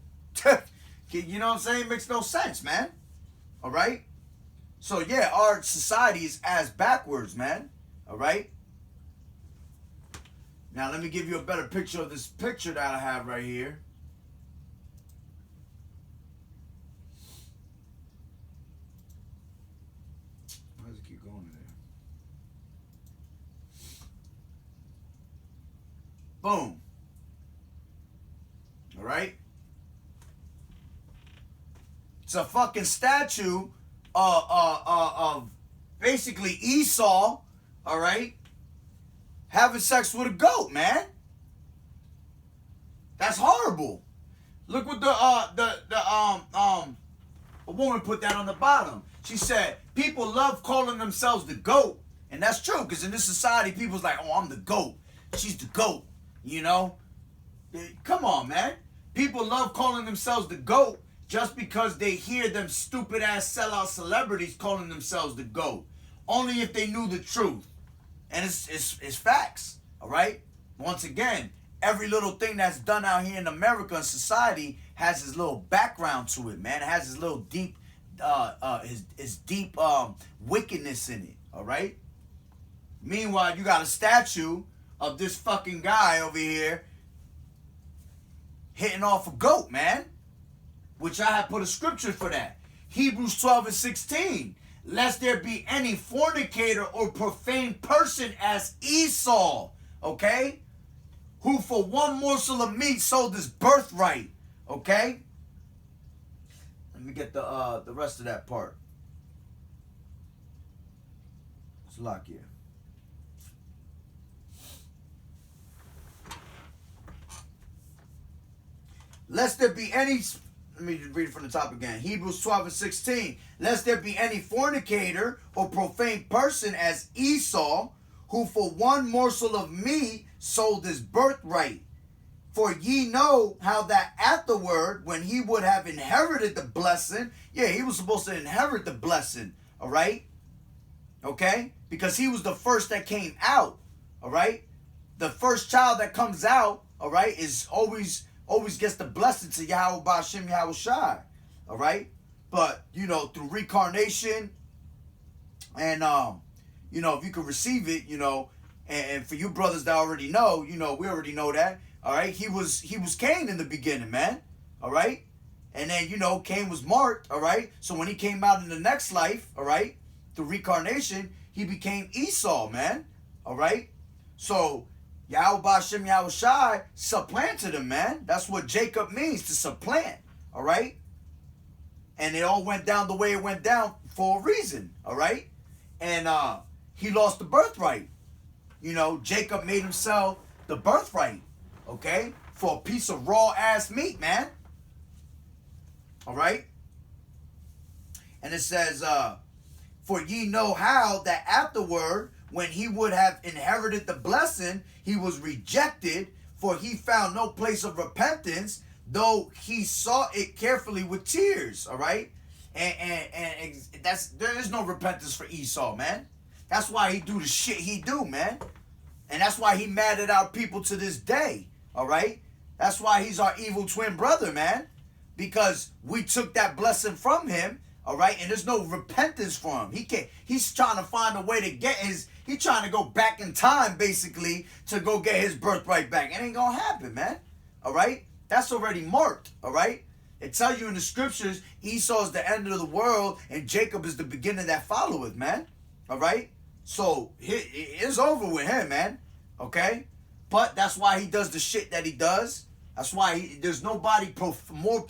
Speaker 1: You know what I'm saying? Makes no sense, man. All right? So, yeah, our society is ass backwards, man. All right? Now, let me give you a better picture of this picture that I have right here. Why does it keep going there? Boom. All right? It's a fucking statue of basically Esau, all right, having sex with a goat, man. That's horrible. Look what a woman put that on the bottom. She said, people love calling themselves the GOAT. And that's true, because in this society, people's like, oh, I'm the GOAT. She's the GOAT, you know? Come on, man. People love calling themselves the GOAT just because they hear them stupid-ass sellout celebrities calling themselves the GOAT. Only if they knew the truth. And it's facts, all right? Once again, every little thing that's done out here in America and society has his little background to it, man. It has his little deep, his deep wickedness in it, all right? Meanwhile, you got a statue of this fucking guy over here hitting off a goat, man. Which I have put a scripture for that. Hebrews 12:16. Lest there be any fornicator or profane person as Esau, okay? Who for one morsel of meat sold his birthright, okay? Let me get the rest of that part. It's lock here. Lest there be any... Let me read it from the top again. Hebrews 12:16. Lest there be any fornicator or profane person as Esau, who for one morsel of meat sold his birthright. For ye know how that afterward, when he would have inherited the blessing, yeah, he was supposed to inherit the blessing, all right? Okay? Because he was the first that came out, all right? The first child that comes out, all right, is always gets the blessing to Yahweh Ba'Shem Yahweh Shai. All right? But, you know, through reincarnation and, you know, if you can receive it, you know, and for you brothers that already know, you know, we already know that. All right? He was Cain in the beginning, man. All right? And then, you know, Cain was marked. All right? So when he came out in the next life, all right, through reincarnation, he became Esau, man. All right? So Yahweh Ba'Shem Yahweh Shai supplanted him, man. That's what Jacob means, to supplant. All right? And it all went down the way it went down for a reason. All right? And he lost the birthright. You know, Jacob made himself the birthright. Okay? For a piece of raw ass meat, man. All right? And it says, for ye know how that afterward, when he would have inherited the blessing, he was rejected, for he found no place of repentance, though he sought it carefully with tears. All right, and there is no repentance for Esau, man. That's why he do the shit he do, man. And that's why he mad at our people to this day. All right, that's why he's our evil twin brother, man. Because we took that blessing from him. All right, and there's no repentance for him. He's trying to find a way to get his. He's trying to go back in time, basically, to go get his birthright back. It ain't gonna happen, man. All right, that's already marked. All right, it tells you in the scriptures, Esau is the end of the world, and Jacob is the beginning that followeth, man. All right, so it's over with him, man. Okay, but that's why he does the shit that he does. That's why there's nobody more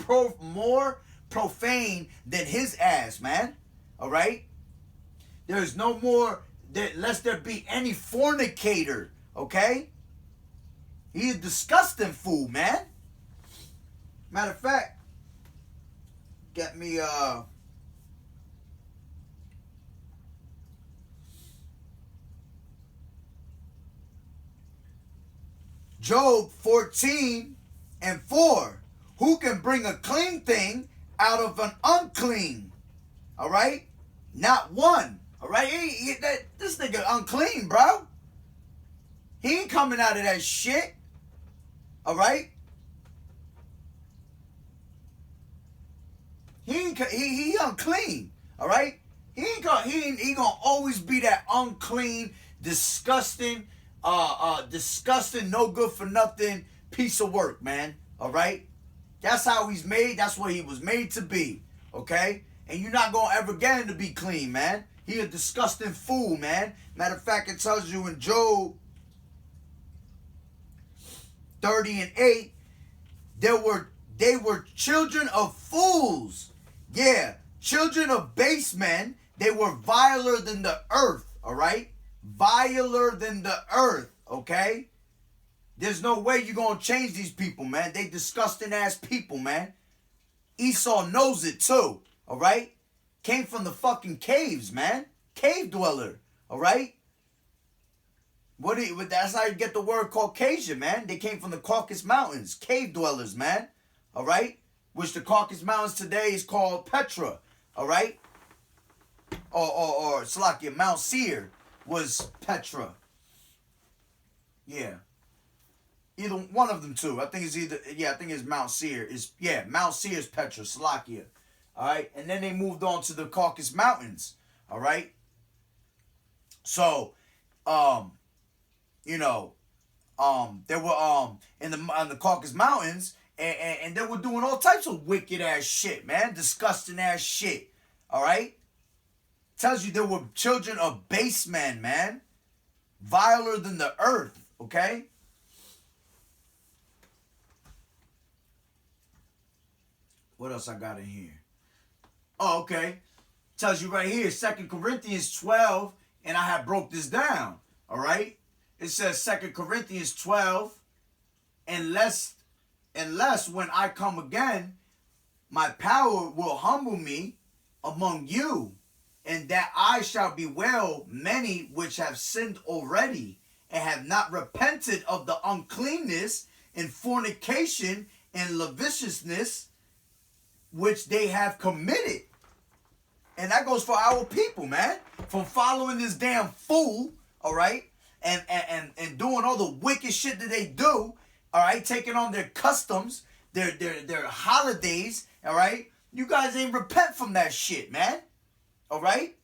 Speaker 1: profane than his ass, man. All right? There's no more, lest there be any fornicator, okay? He's a disgusting fool, man. Matter of fact, get me, Job 14:4. Who can bring a clean thing out of an unclean? All right? Not one. All right? This nigga unclean, bro. He ain't coming out of that shit. All right? He unclean. All right? He gonna always be that unclean, disgusting, disgusting, no good for nothing piece of work, man. All right? That's how he's made. That's what he was made to be. Okay? And you're not going to ever get him to be clean, man. He a disgusting fool, man. Matter of fact, it tells you in Job 30:8, they were children of fools. Yeah, children of base men. They were viler than the earth, all right? Viler than the earth, okay? There's no way you're going to change these people, man. They disgusting ass people, man. Esau knows it too, all right? Came from the fucking caves, man. Cave dweller, all right? That's how you get the word Caucasian, man. They came from the Caucasus Mountains. Cave dwellers, man, all right? Which the Caucasus Mountains today is called Petra, all right? Or Salakia, Mount Seir was Petra. Yeah. Either one of them two. I think it's Mount Seir. Mount Seir is Petra, Salakia. All right? And then they moved on to the Caucasus Mountains. All right? So, they were in the Caucasus Mountains, and they were doing all types of wicked ass shit, man. Disgusting ass shit. All right? Tells you they were children of base men, man. Viler than the earth, okay? What else I got in here? Oh, okay. Tells you right here, 2 Corinthians 12, and I have broke this down, all right? It says 2 Corinthians 12, unless when I come again, my power will humble me among you, and that I shall bewail many which have sinned already, and have not repented of the uncleanness and fornication and lasciviousness which they have committed. And that goes for our people, man. From following this damn fool, all right, and doing all the wicked shit that they do, all right, taking on their customs, their holidays, all right. You guys ain't repent from that shit, man. All right?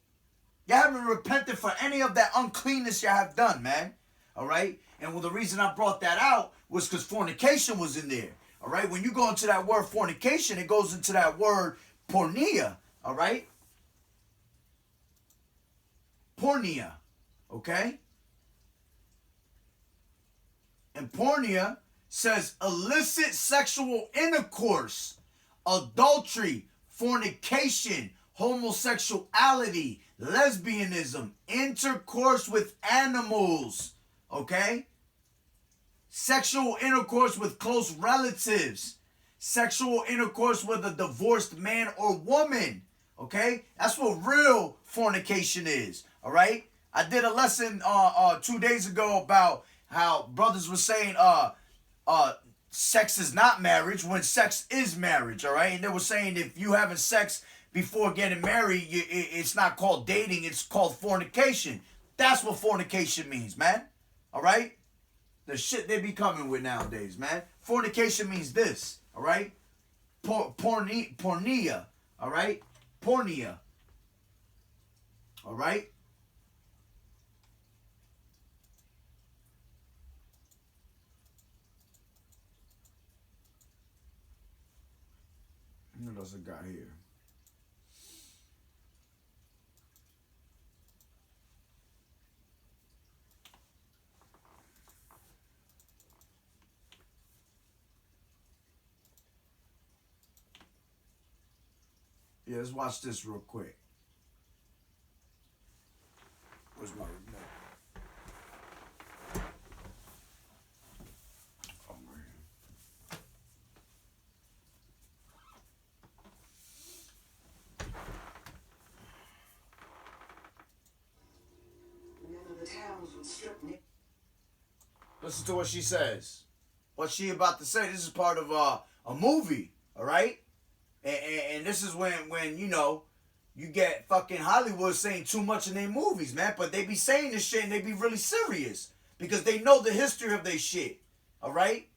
Speaker 1: You haven't repented for any of that uncleanness you have done, man. All right? And the reason I brought that out was because fornication was in there. All right? When you go into that word fornication, it goes into that word porneia. All right? Porneia. Okay? And porneia says illicit sexual intercourse, adultery, fornication, homosexuality, lesbianism, intercourse with animals, okay? Sexual intercourse with close relatives, sexual intercourse with a divorced man or woman, okay? That's what real fornication is, all right? I did a lesson 2 days ago about how brothers were saying sex is not marriage when sex is marriage, all right? And they were saying if you having sex before getting married, it's not called dating, it's called fornication. That's what fornication means, man. All right? The shit they be coming with nowadays, man. Fornication means this, all right? Pornea, all right? Pornea, all right? What else I got here? Yeah, let's watch this real quick. Where's my remote? Oh, man.
Speaker 3: Men of the towns would strip Nick.
Speaker 1: Listen to what she says. What she about to say. This is part of a movie, all right? And this is when you know, you get fucking Hollywood saying too much in their movies, man. But they be saying this shit and they be really serious because they know the history of their shit, all right?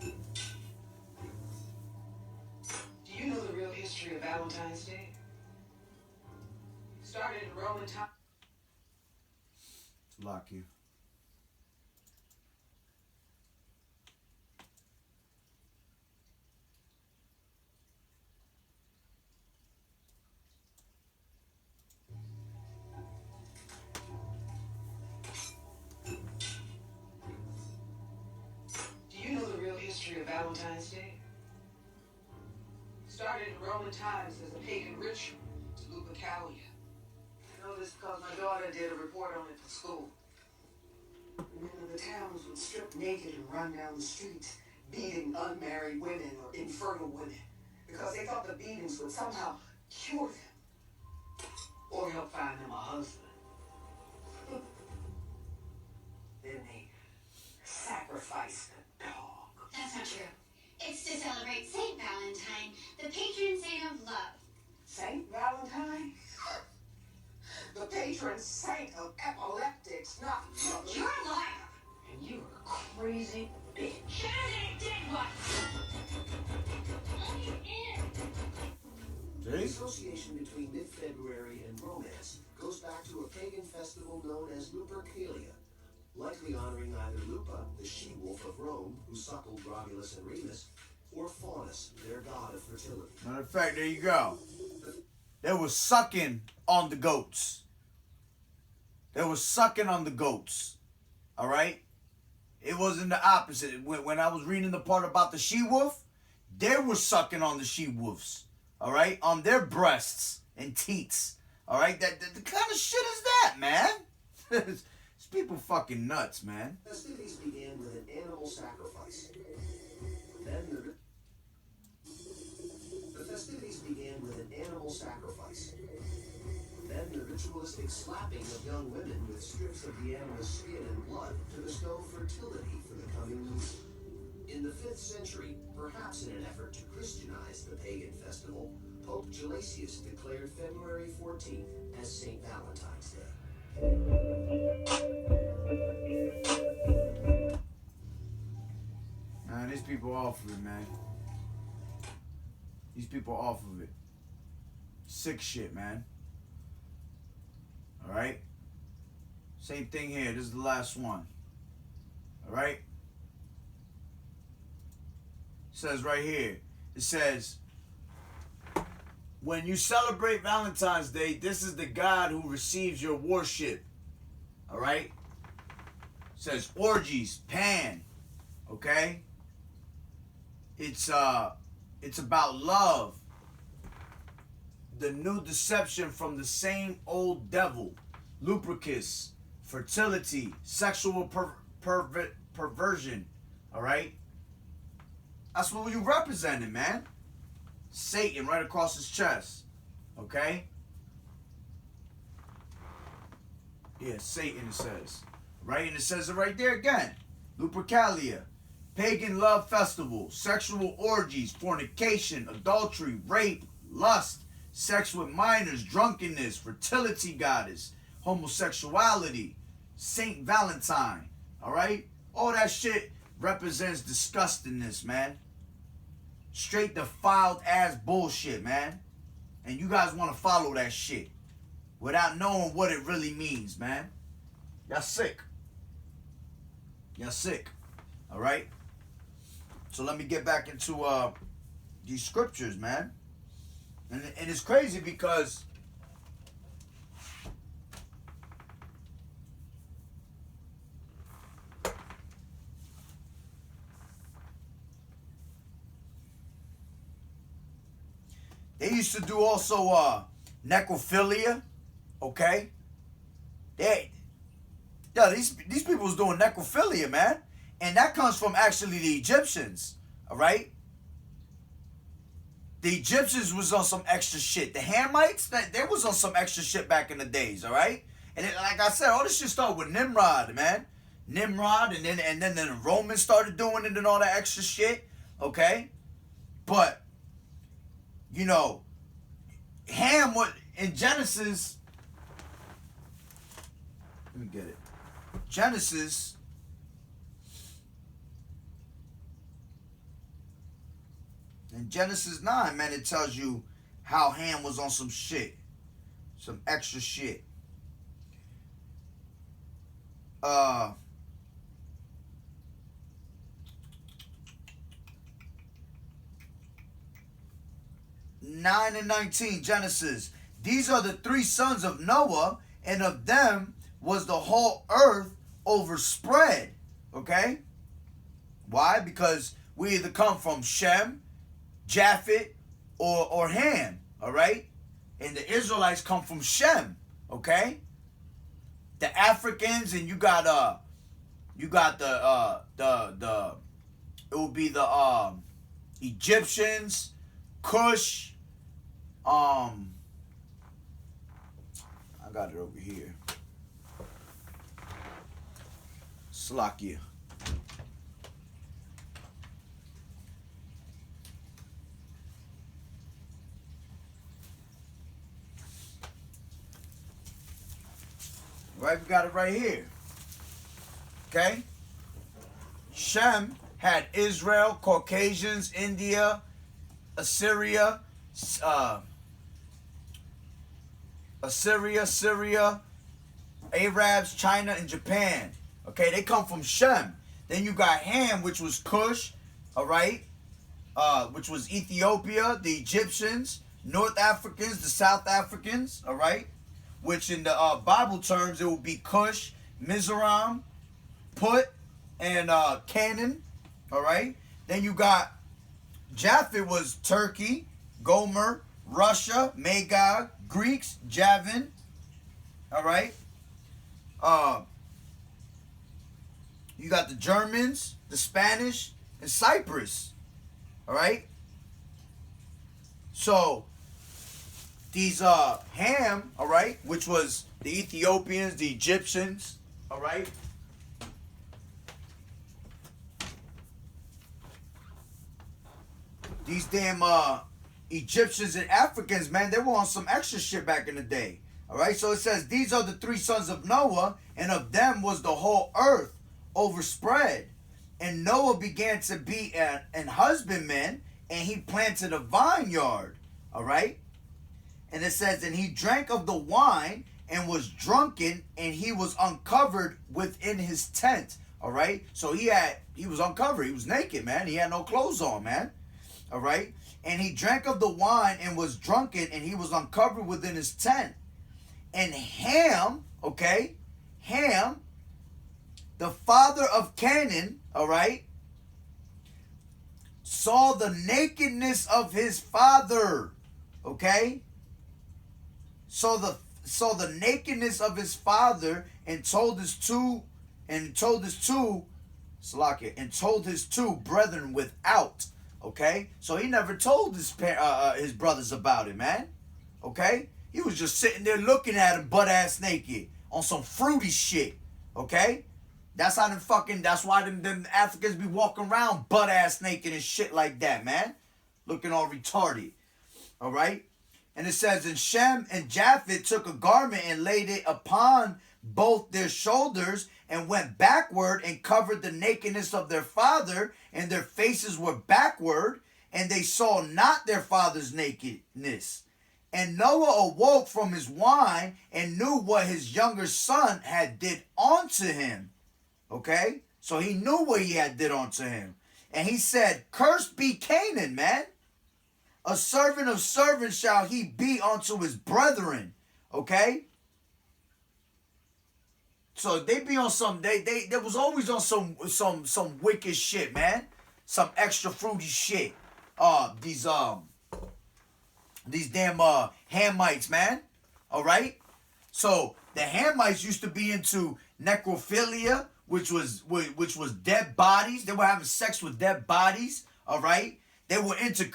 Speaker 3: Do you know the real history of Valentine's Day? Started in Roman times.
Speaker 1: Lock you.
Speaker 3: Do you know the real history of Valentine's Day? Started in Roman times as a pagan ritual to Lupercalia. I know this because my daughter did a report on it for school. Men of the towns would strip naked and run down the streets, beating unmarried women or infertile women, because they thought the beatings would somehow cure them or help find them a husband. Then they sacrificed the dog.
Speaker 4: That's not true. It's to celebrate Saint Valentine, the patron saint of love.
Speaker 3: Saint Valentine? The patron saint of epileptics, not love.
Speaker 4: You're a liar.
Speaker 3: And you're a crazy bitch.
Speaker 4: Kennedy did what? Let me in.
Speaker 5: The
Speaker 1: See?
Speaker 5: association between mid-February and romance goes back to a pagan festival known as Lupercalia, likely honoring either Lupa, the she-wolf of Rome, who suckled Romulus and Remus, or Faunus, their god of fertility.
Speaker 1: Matter of fact, there you go. They were sucking on the goats. They were sucking on the goats. All right? It wasn't the opposite. When I was reading the part about the she-wolf, they were sucking on the she-wolves. All right? On their breasts and teats. All right? The kind of shit is that, man? These people fucking nuts, man.
Speaker 5: Festivities began with an animal sacrifice. Then the festivities began with an animal sacrifice. Then the ritualistic slapping of young women with strips of the animal's skin and blood to bestow fertility for the coming moon. In the 5th century, perhaps in an effort to Christianize the pagan festival, Pope Gelasius declared February 14th as St. Valentine's Day.
Speaker 1: Man, these people off of it, man. These people off of it. Sick shit, man. Alright? Same thing here. This is the last one. Alright? It says right here. It says, when you celebrate Valentine's Day, this is the God who receives your worship. Alright? It says orgies, Pan. Okay? It's about love. The new deception from the same old devil. Lupercus, fertility, sexual perversion. Alright? That's what you representing, man. Satan right across his chest. Okay? Yeah, Satan, it says. Right? And it says it right there again. Lupercalia. Pagan love festival. Sexual orgies. Fornication. Adultery. Rape. Lust. Sex with minors. Drunkenness. Fertility goddess. Homosexuality. Saint Valentine. Alright? All that shit represents disgustingness, man. Straight defiled ass bullshit, man. And you guys want to follow that shit without knowing what it really means, man. Y'all sick. Y'all sick. Alright? So let me get back into these scriptures, man. And it's crazy because they used to do also necrophilia, okay? These people was doing necrophilia, man. And that comes from actually the Egyptians, all right? The Egyptians was on some extra shit. The Hamites, they was on some extra shit back in the days, all right? And like I said, all this shit started with Nimrod, man. Nimrod, and then the Romans started doing it and all that extra shit, okay? But, you know, Ham, in Genesis, let me get it. Genesis, in Genesis 9, man, it tells you how Ham was on some shit. Some extra shit. 9 and 19, Genesis. These are the three sons of Noah, and of them was the whole earth overspread. Okay? Why? Because we either come from Shem, Japheth, or Ham. Alright? And the Israelites come from Shem. Okay? The Africans, and you got the it would be the Egyptians, Cush, I got it over here. Slakia. Right, we got it right here. Okay? Shem had Israel, Caucasians, India, Syria, Syria, Arabs, China, and Japan. Okay, they come from Shem. Then you got Ham, which was Cush, all right, which was Ethiopia, the Egyptians, North Africans, the South Africans, all right, which in the Bible terms, it would be Cush, Mizraim, Put, and Canaan, all right. Then you got Japheth was Turkey, Gomer, Russia, Magog, Greeks, Javan, all right. You got the Germans, the Spanish, and Cyprus, all right. So these Ham, all right, which was the Ethiopians, the Egyptians, all right. These damn Egyptians and Africans, man, they were on some extra shit back in the day. All right, so it says, these are the three sons of Noah, and of them was the whole earth overspread. And Noah began to be an husbandman, and he planted a vineyard. All right, and it says, and he drank of the wine and was drunken, and he was uncovered within his tent. All right, so he was uncovered. He was naked, man. He had no clothes on, man. All right, and he drank of the wine and was drunken, and he was uncovered within his tent. And Ham, okay, Ham, the father of Canaan, all right, saw the nakedness of his father, okay, saw the nakedness of his father, and told his two brethren without. Okay, so he never told his brothers about it, man. Okay, he was just sitting there looking at him butt ass naked. on some fruity shit, okay? That's why them Africans be walking around butt ass naked and shit like that, man. Looking all retarded, all right? And it says, and Shem and Japheth took a garment and laid it upon both their shoulders and went backward and covered the nakedness of their father, and their faces were backward, and they saw not their father's nakedness. And Noah awoke from his wine and knew what his younger son had did unto him. Okay? So he knew what he had did unto him. And he said, cursed be Canaan, man. A servant of servants shall he be unto his brethren. Okay? So they be on some, they was always on some wicked shit, man. Some extra fruity shit. These damn Hamites, man. All right? So the Hamites used to be into necrophilia, which was dead bodies. They were having sex with dead bodies. All right? They were into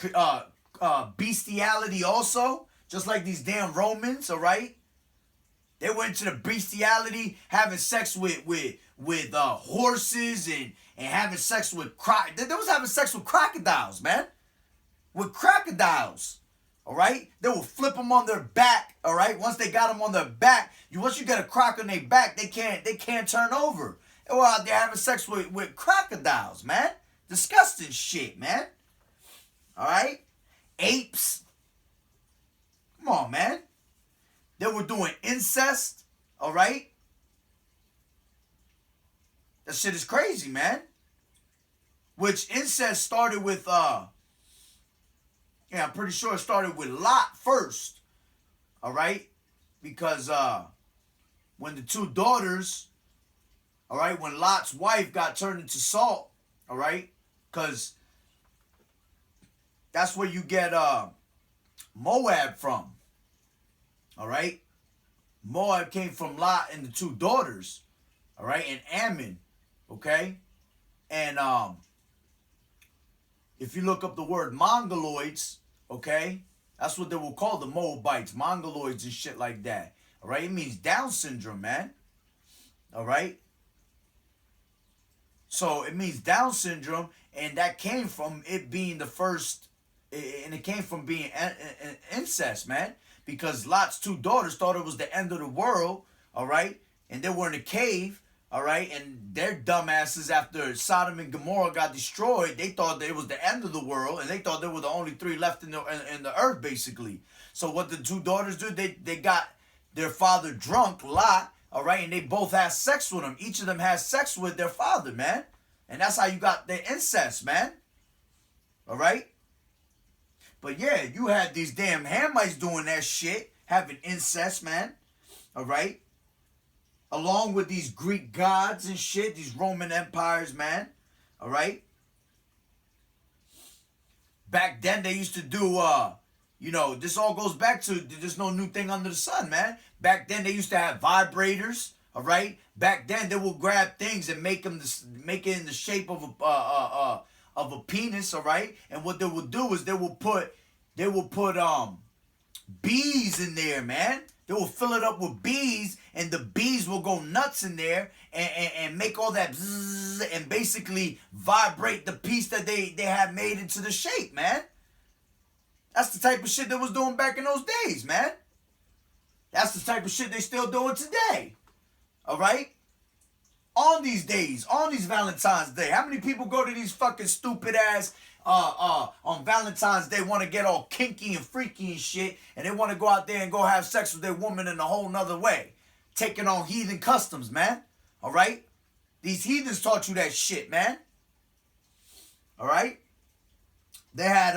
Speaker 1: bestiality also, just like these damn Romans. All right? They were into the bestiality, having sex with horses and having sex with they was having sex with crocodiles, man. With crocodiles. All right? They will flip them on their back. All right? Once they got them on their back, once you get a croc on their back, they can't turn over. They were out there having sex with crocodiles, man. Disgusting shit, man. All right? Apes. Come on, man. They were doing incest. All right? That shit is crazy, man. Which incest started with I'm pretty sure it started with Lot first. All right? Because when the two daughters, all right, when Lot's wife got turned into salt, all right? Because that's where you get Moab from. All right? Moab came from Lot and the two daughters. All right? And Ammon. Okay? And if you look up the word Mongoloids, okay, that's what they will call the Moabites, Mongoloids and shit like that. All right, it means Down syndrome, man. All right. So it means Down syndrome, and that came from it being the first, and it came from being incest, man. Because Lot's two daughters thought it was the end of the world, all right, and they were in a cave. All right, and their dumbasses, after Sodom and Gomorrah got destroyed, they thought that it was the end of the world, and they thought there were the only three left in the earth, basically. So what the two daughters did, they got their father drunk, Lot, all right, and they both had sex with him. Each of them had sex with their father, man. And that's how you got the incest, man. All right? But yeah, you had these damn Hamites doing that shit, having incest, man. All right? Along with these Greek gods and shit, these Roman empires, man. All right? Back then, they used to do, this all goes back to, there's no new thing under the sun, man. Back then, they used to have vibrators, all right? Back then, they would grab things and make it in the shape of a penis, all right? And what they would do is they would put bees in there, man. They will fill it up with bees, and the bees will go nuts in there and make all that bzzz and basically vibrate the piece that they had made into the shape, man. That's the type of shit they was doing back in those days, man. That's the type of shit they still doing today. All right? On these days, on these Valentine's Day, how many people go to these fucking stupid ass on Valentine's Day, want to get all kinky and freaky and shit, and they want to go out there and go have sex with their woman in a whole nother way, taking on heathen customs, man. All right? These heathens taught you that shit, man. All right? They had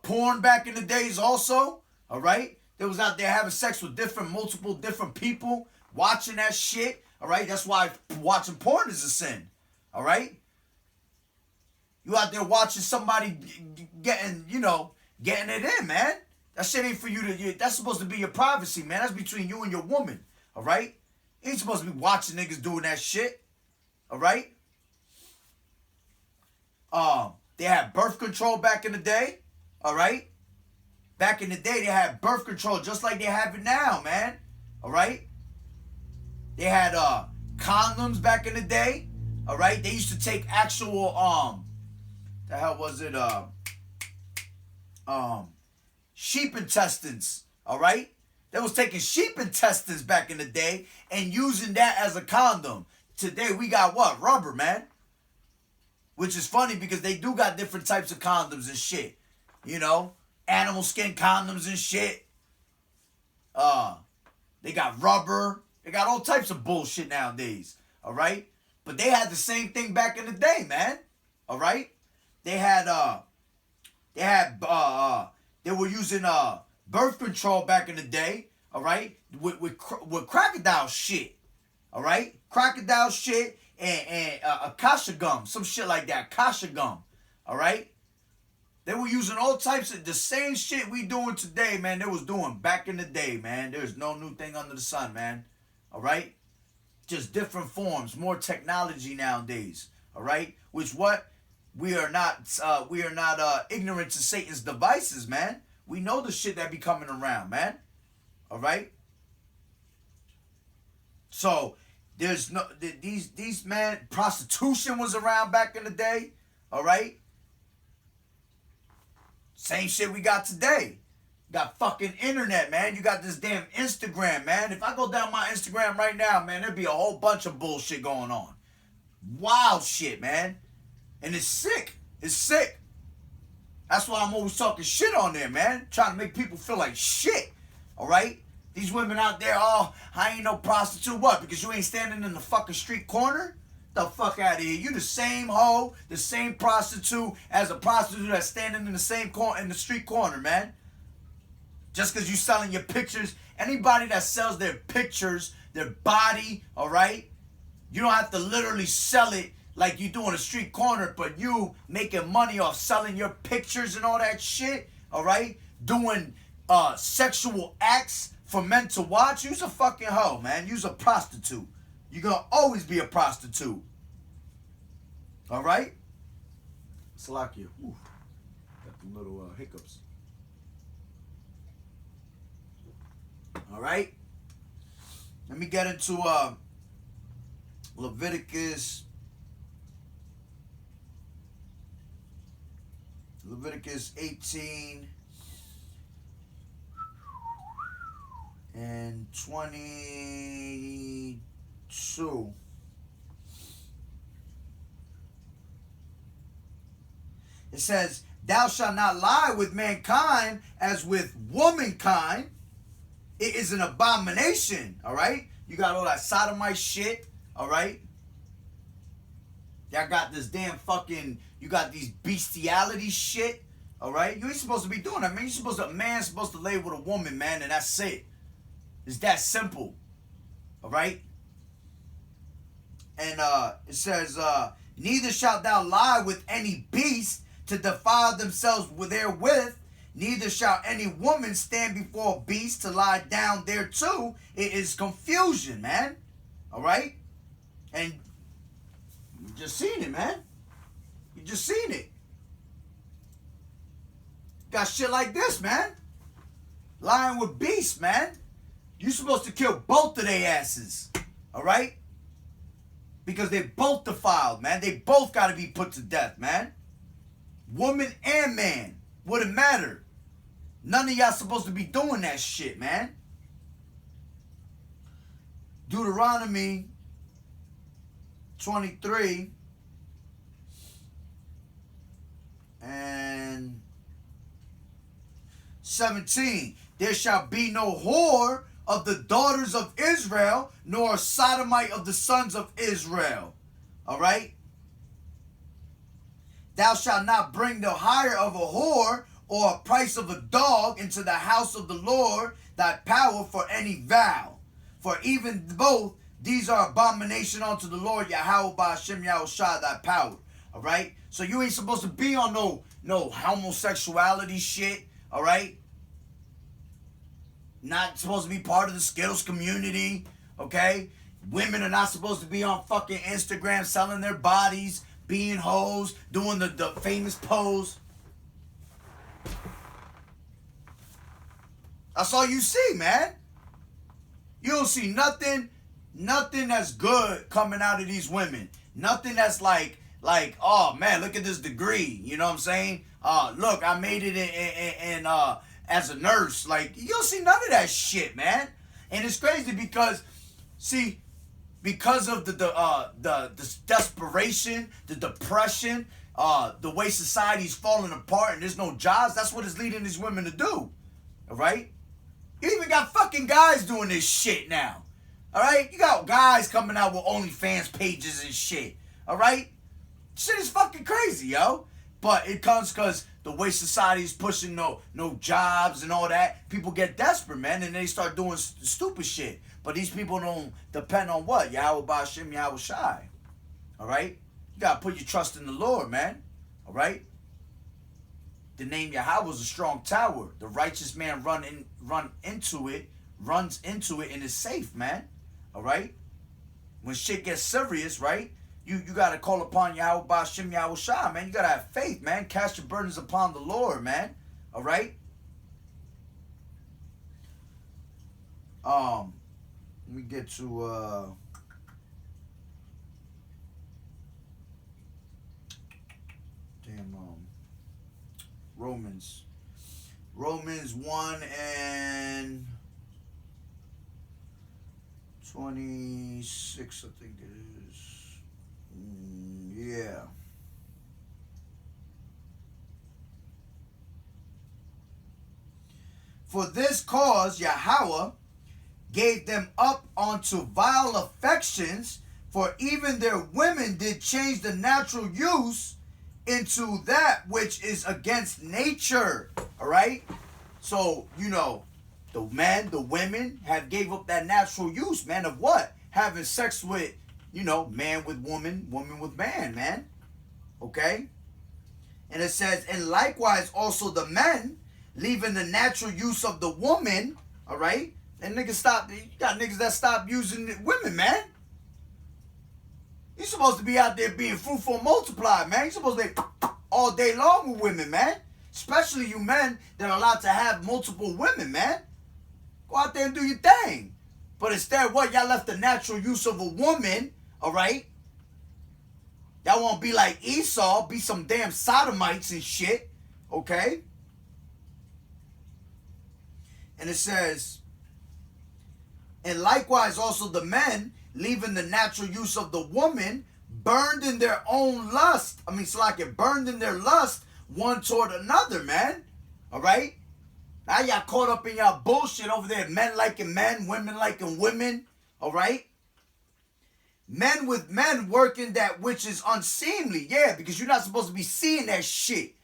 Speaker 1: porn back in the days also. All right? They was out there having sex with multiple different people, watching that shit. All right? That's why watching porn is a sin. All right? You out there watching somebody getting it in, man. That shit ain't for you to, that's supposed to be your privacy, man. That's between you and your woman, all right? You ain't supposed to be watching niggas doing that shit, all right? They had birth control back in the day, all right? Back in the day, they had birth control just like they have it now, man, all right? They had condoms back in the day. All right, they used to take actual the hell was it sheep intestines. All right, they was taking sheep intestines back in the day and using that as a condom. Today we got what? Rubber, man. Which is funny because they do got different types of condoms and shit. You know, animal skin condoms and shit. They got rubber. They got all types of bullshit nowadays. All right, but they had the same thing back in the day, man. All right, they were using birth control back in the day. All right, with crocodile shit. All right, crocodile shit and akasha gum, some shit like that, akasha gum. All right. They were using all types of the same shit we doing today, man. They was doing back in the day, man. There's no new thing under the sun, man. All right? Just different forms, more technology nowadays. All right? Which what? We are not ignorant to Satan's devices, man. We know the shit that be coming around, man. All right? So, there's no these man, prostitution was around back in the day. All right? Same shit we got today. Got fucking internet, man. You got this damn Instagram, man. If I go down my Instagram right now, man, there'd be a whole bunch of bullshit going on. Wild shit, man. And it's sick. It's sick. That's why I'm always talking shit on there, man. Trying to make people feel like shit. All right? These women out there, oh, I ain't no prostitute. What? Because you ain't standing in the fucking street corner? The fuck out of here. You the same hoe, the same prostitute as a prostitute that's standing in the same corner, in the street corner, man. Just because you selling your pictures. Anybody that sells their pictures, their body, all right? You don't have to literally sell it like you do on a street corner, but you making money off selling your pictures and all that shit, all right? Doing sexual acts for men to watch. You's a fucking hoe, man. You's a prostitute. You're going to always be a prostitute. All right? Salakia. Ooh, got the little hiccups. All right? Let me get into Leviticus 18 and 22. It says, thou shalt not lie with mankind as with womankind. It is an abomination, all right? You got all that sodomite shit, all right? Y'all got this damn fucking, you got these bestiality shit, all right? You ain't supposed to be doing that, man. A man's supposed to lay with a woman, man, and that's it. It's that simple, all right? And it says, neither shalt thou lie with any beast to defile themselves therewith, neither shall any woman stand before a beast to lie down thereto. It is confusion, man. All right? And you just seen it, man. You just seen it. Got shit like this, man. Lying with beasts, man. You supposed to kill both of their asses. All right? Because they both defiled, man. They both got to be put to death, man. Woman and man. Wouldn't matter. None of y'all supposed to be doing that shit, man. Deuteronomy 23 and 17. There shall be no whore of the daughters of Israel, nor a sodomite of the sons of Israel. All right? Thou shalt not bring the hire of a whore or a price of a dog into the house of the Lord thy power for any vow. For even both these are abomination unto the Lord Yahweh by Hashem Yahushua thy power. All right? So you ain't supposed to be on no homosexuality shit. All right? Not supposed to be part of the Skittles community. Okay? Women are not supposed to be on fucking Instagram selling their bodies, being hoes, doing the famous pose. That's all you see, man. You don't see nothing nothing that's good coming out of these women. Nothing that's like, oh man, look at this degree. You know what I'm saying? Look, I made it in as a nurse. Like, you don't see none of that shit, man. And it's crazy because, see, because of the desperation, the depression, the way society's falling apart and there's no jobs, that's what it's leading these women to do. All right? You even got fucking guys doing this shit now. All right? You got guys coming out with OnlyFans pages and shit. All right? Shit is fucking crazy, yo. But it comes because the way society is pushing no jobs and all that, people get desperate, man, and they start doing stupid shit. But these people don't depend on what? Yahweh Ba'Shem, Yahweh Shai. All right? You got to put your trust in the Lord, man. All right? The name Yahweh is a strong tower. The righteous man runs into it, and is safe, man. All right? When shit gets serious, right? You got to call upon Yahweh Ba'Shem, Yahweh Shai, man. You got to have faith, man. Cast your burdens upon the Lord, man. All right? Let me get to, Romans 1 and 26, I think it is. Yeah. For this cause Yahweh gave them up unto vile affections, for even their women did change the natural use into that which is against nature. All right? So, you know, the men, the women have gave up that natural use, man, of what? Having sex with, you know, man with woman, woman with man, man. Okay? And it says, and likewise also the men, leaving the natural use of the woman, all right? And niggas stop, you got niggas that stop using women, man. You're supposed to be out there being fruitful and multiply, man. You're supposed to be all day long with women, man. Especially you men that are allowed to have multiple women, man. Go out there and do your thing. But instead, what? Y'all left the natural use of a woman, all right? Y'all won't be like Esau, be some damn sodomites and shit, okay? And it says, and likewise also the men, leaving the natural use of the woman, burned in their own lust. I mean, it's like it burned in their lust one toward another, man. All right? Now y'all caught up in y'all bullshit over there. Men liking men, women liking women. All right? Men with men working that which is unseemly. Yeah, because you're not supposed to be seeing that shit.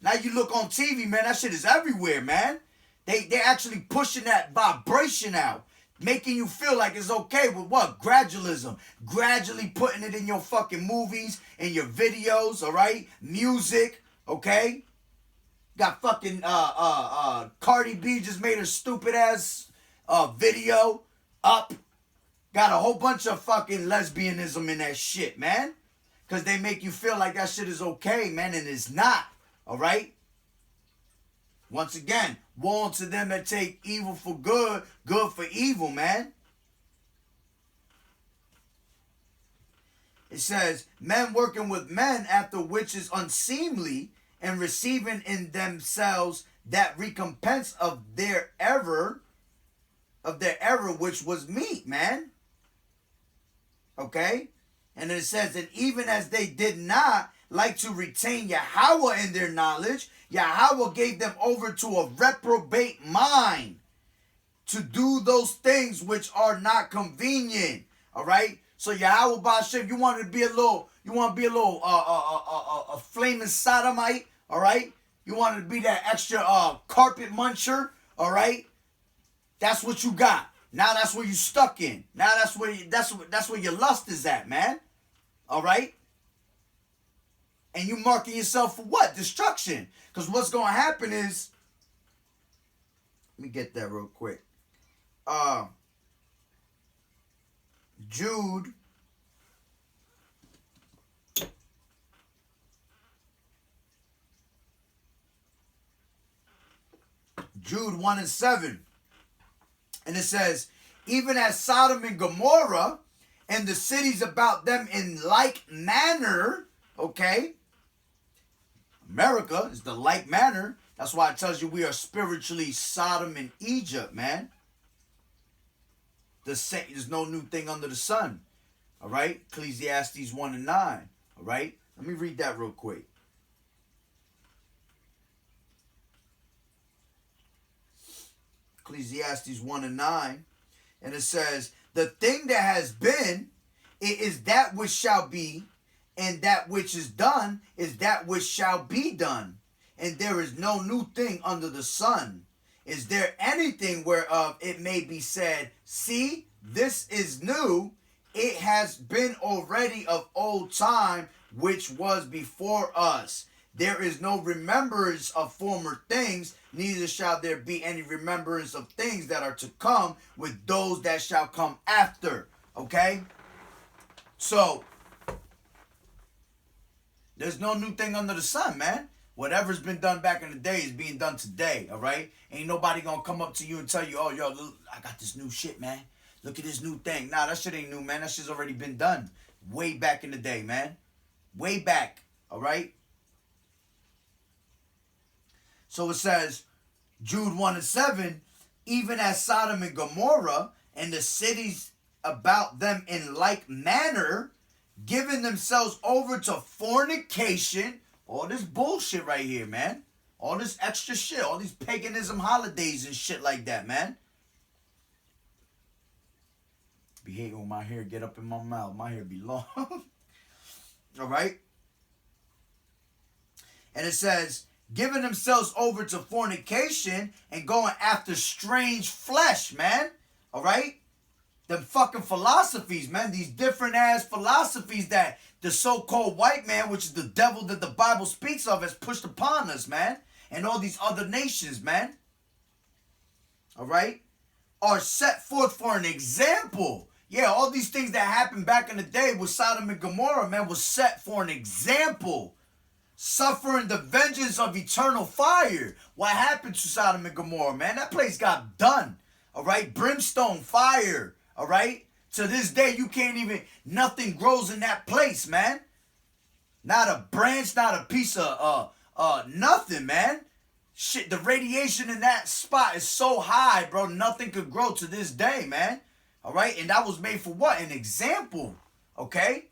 Speaker 1: Now you look on TV, man, that shit is everywhere, man. They actually pushing that vibration out. Making you feel like it's okay with what? Gradualism. Gradually putting it in your fucking movies, in your videos, all right? Music, okay? Got fucking Cardi B just made her stupid ass video up. Got a whole bunch of fucking lesbianism in that shit, man. Because they make you feel like that shit is okay, man, and it's not, all right? Once again, woe unto them that take evil for good, good for evil, man. It says, men working with men after which is unseemly, and receiving in themselves that recompense of their error, which was meat, man. Okay? And it says, and even as they did not like to retain Yahweh in their knowledge, Yahweh gave them over to a reprobate mind to do those things which are not convenient. All right? So Yahweh Ba'Shem, you want to be a flaming sodomite, all right? You want to be that extra carpet muncher, all right? That's what you got. Now that's where you stuck in. Now that's where your lust is at, man. All right? And you marking yourself for what? Destruction. Because what's going to happen is, let me get that real quick. Jude 1 and 7. And it says, even as Sodom and Gomorrah and the cities about them in like manner, okay? America is the like manner. That's why it tells you we are spiritually Sodom and Egypt, man. There's no new thing under the sun. All right? Ecclesiastes 1 and 9. All right? Let me read that real quick. Ecclesiastes 1 and 9. And it says, the thing that has been, it is that which shall be, and that which is done is that which shall be done. And there is no new thing under the sun. Is there anything whereof it may be said, see, this is new, it has been already of old time, which was before us. There is no remembrance of former things, neither shall there be any remembrance of things that are to come with those that shall come after. Okay? So, there's no new thing under the sun, man. Whatever's been done back in the day is being done today, all right? Ain't nobody gonna come up to you and tell you, oh, yo, look, I got this new shit, man. Look at this new thing. Nah, that shit ain't new, man. That shit's already been done way back in the day, man. Way back, all right? So it says, Jude 1 and 7, even as Sodom and Gomorrah and the cities about them in like manner, giving themselves over to fornication. All this bullshit right here, man. All this extra shit. All these paganism holidays and shit like that, man. Be hating when my hair get up in my mouth. My hair be long. All right? And it says, giving themselves over to fornication and going after strange flesh, man. All right? Them fucking philosophies, man. These different ass philosophies that the so-called white man, which is the devil that the Bible speaks of, has pushed upon us, man. And all these other nations, man. All right? Are set forth for an example. Yeah, all these things that happened back in the day with Sodom and Gomorrah, man, was set for an example. Suffering the vengeance of eternal fire. What happened to Sodom and Gomorrah, man? That place got done. All right? Brimstone, fire. All right? To this day, you can't even, nothing grows in that place, man. Not a branch, not a piece of, nothing, man. Shit, the radiation in that spot is so high, bro, nothing could grow to this day, man. All right? And that was made for what? An example, okay?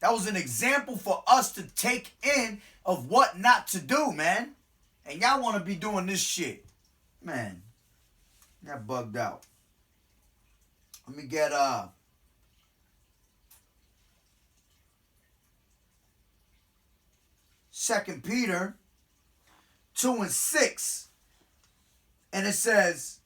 Speaker 1: That was an example for us to take in of what not to do, man. And y'all want to be doing this shit. Man, that bugged out. Let me get, 2 Peter 2 and 6. And it says,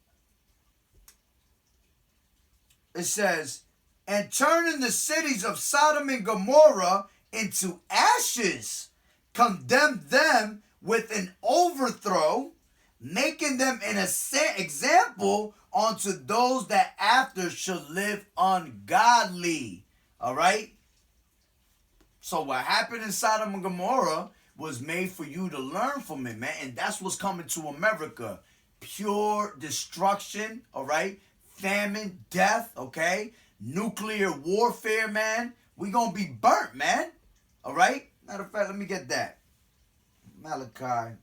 Speaker 1: and turning the cities of Sodom and Gomorrah into ashes, condemned them with an overthrow, making them an example unto those that after shall live ungodly. All right? So what happened in Sodom and Gomorrah was made for you to learn from it, man. And that's what's coming to America. Pure destruction, all right? Famine, death, okay? Nuclear warfare, man. We gonna be burnt, man. All right? Matter of fact, let me get that. Malachi.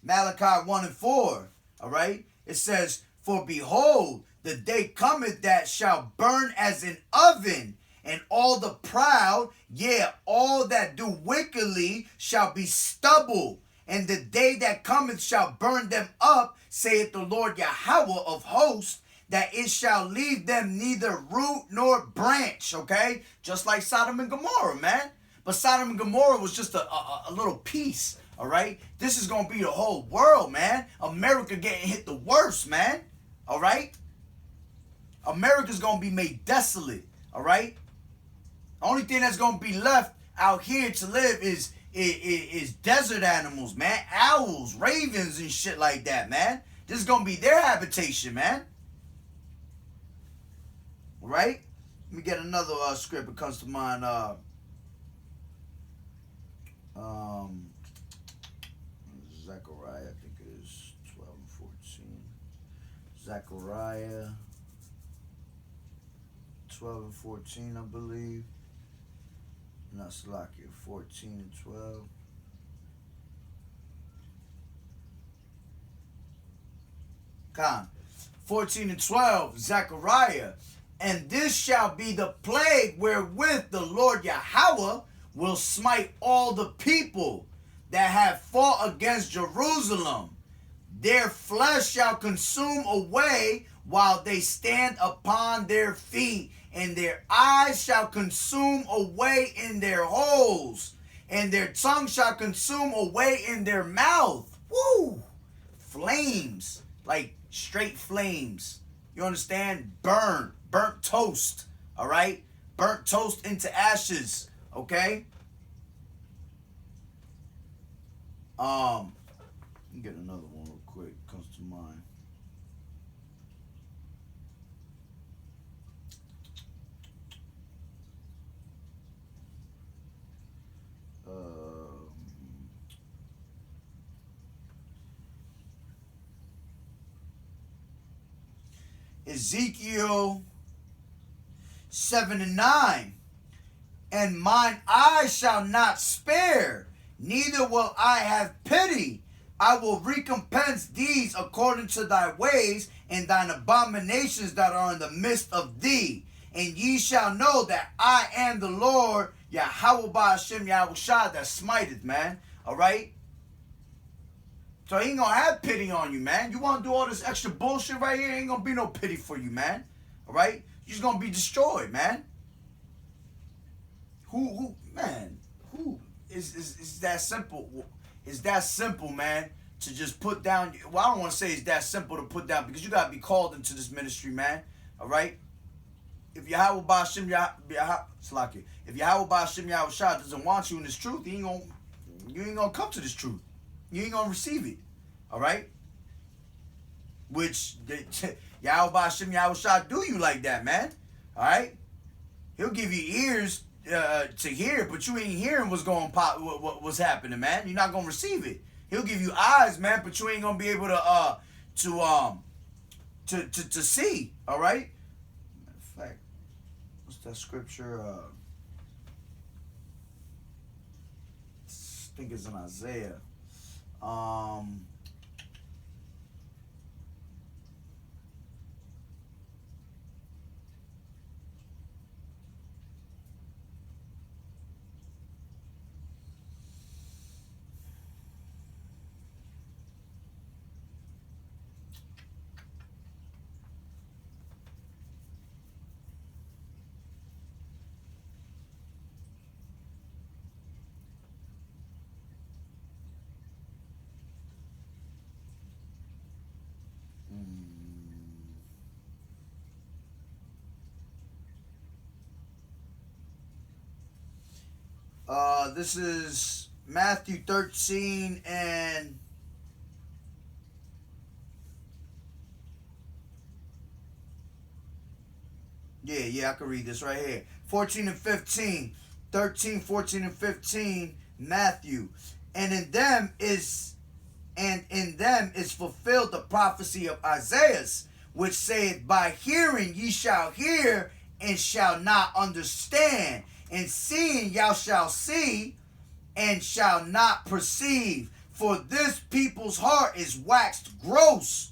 Speaker 1: Malachi 1 and 4. All right? It says, for behold, the day cometh that shall burn as an oven, and all the proud, yea, all that do wickedly, shall be stubble. And the day that cometh shall burn them up, saith the Lord Yahweh of hosts, that it shall leave them neither root nor branch, okay? Just like Sodom and Gomorrah, man. But Sodom and Gomorrah was just a little piece, all right? This is going to be the whole world, man. America getting hit the worst, man, all right? America's going to be made desolate, all right? Only thing that's going to be left out here to live is desert animals, man. Owls, ravens, and shit like that, man. This is going to be their habitation, man. Right? Let me get another script that comes to mind. Um, Zechariah, I think it is 12 and 14. Zechariah 12 and 14, I believe. Not Salakia, 14 and 12. Con. 14 and 12, Zechariah. And this shall be the plague wherewith the Lord Yahweh will smite all the people that have fought against Jerusalem. Their flesh shall consume away while they stand upon their feet, and their eyes shall consume away in their holes, and their tongue shall consume away in their mouth. Woo! Flames, like straight flames. You understand? Burnt toast. All right? Burnt toast into ashes. Okay? Let me get another one real quick. Comes to mind. Ezekiel 7 and 9. And mine eyes shall not spare, neither will I have pity. I will recompense these according to thy ways and thine abominations that are in the midst of thee. And ye shall know that I am the Lord, Yahweh Ba'ashem Yahushua, that smiteth, man. All right? So he ain't gonna have pity on you, man. You want to do all this extra bullshit right here? Ain't gonna be no pity for you, man. All right? You're just gonna be destroyed, man. Who is that simple? It's that simple, man, to just put down. Well, I don't want to say it's that simple to put down, because you gotta be called into this ministry, man. All right? If Yahweh Ba'ashem if Yahweh Ba'ashem Yahushua doesn't want you in this truth, you ain't gonna come to this truth. You ain't gonna receive it. All right? Which Yahweh Ba'ashem Yahushua do you like that, man. All right? He'll give you ears to hear, but you ain't hearing what's going pop, what's happening, man. You're not gonna receive it. He'll give you eyes, man, but you ain't gonna be able to see. All right? Matter of fact, what's that scripture? I think it's in Isaiah. This is Matthew 13 and yeah, I can read this right here. 14 and 15. 13, 14 and 15, Matthew. And in them is fulfilled the prophecy of Isaiah, which saith, by hearing ye shall hear and shall not understand, and seeing y'all shall see and shall not perceive. For this people's heart is waxed gross,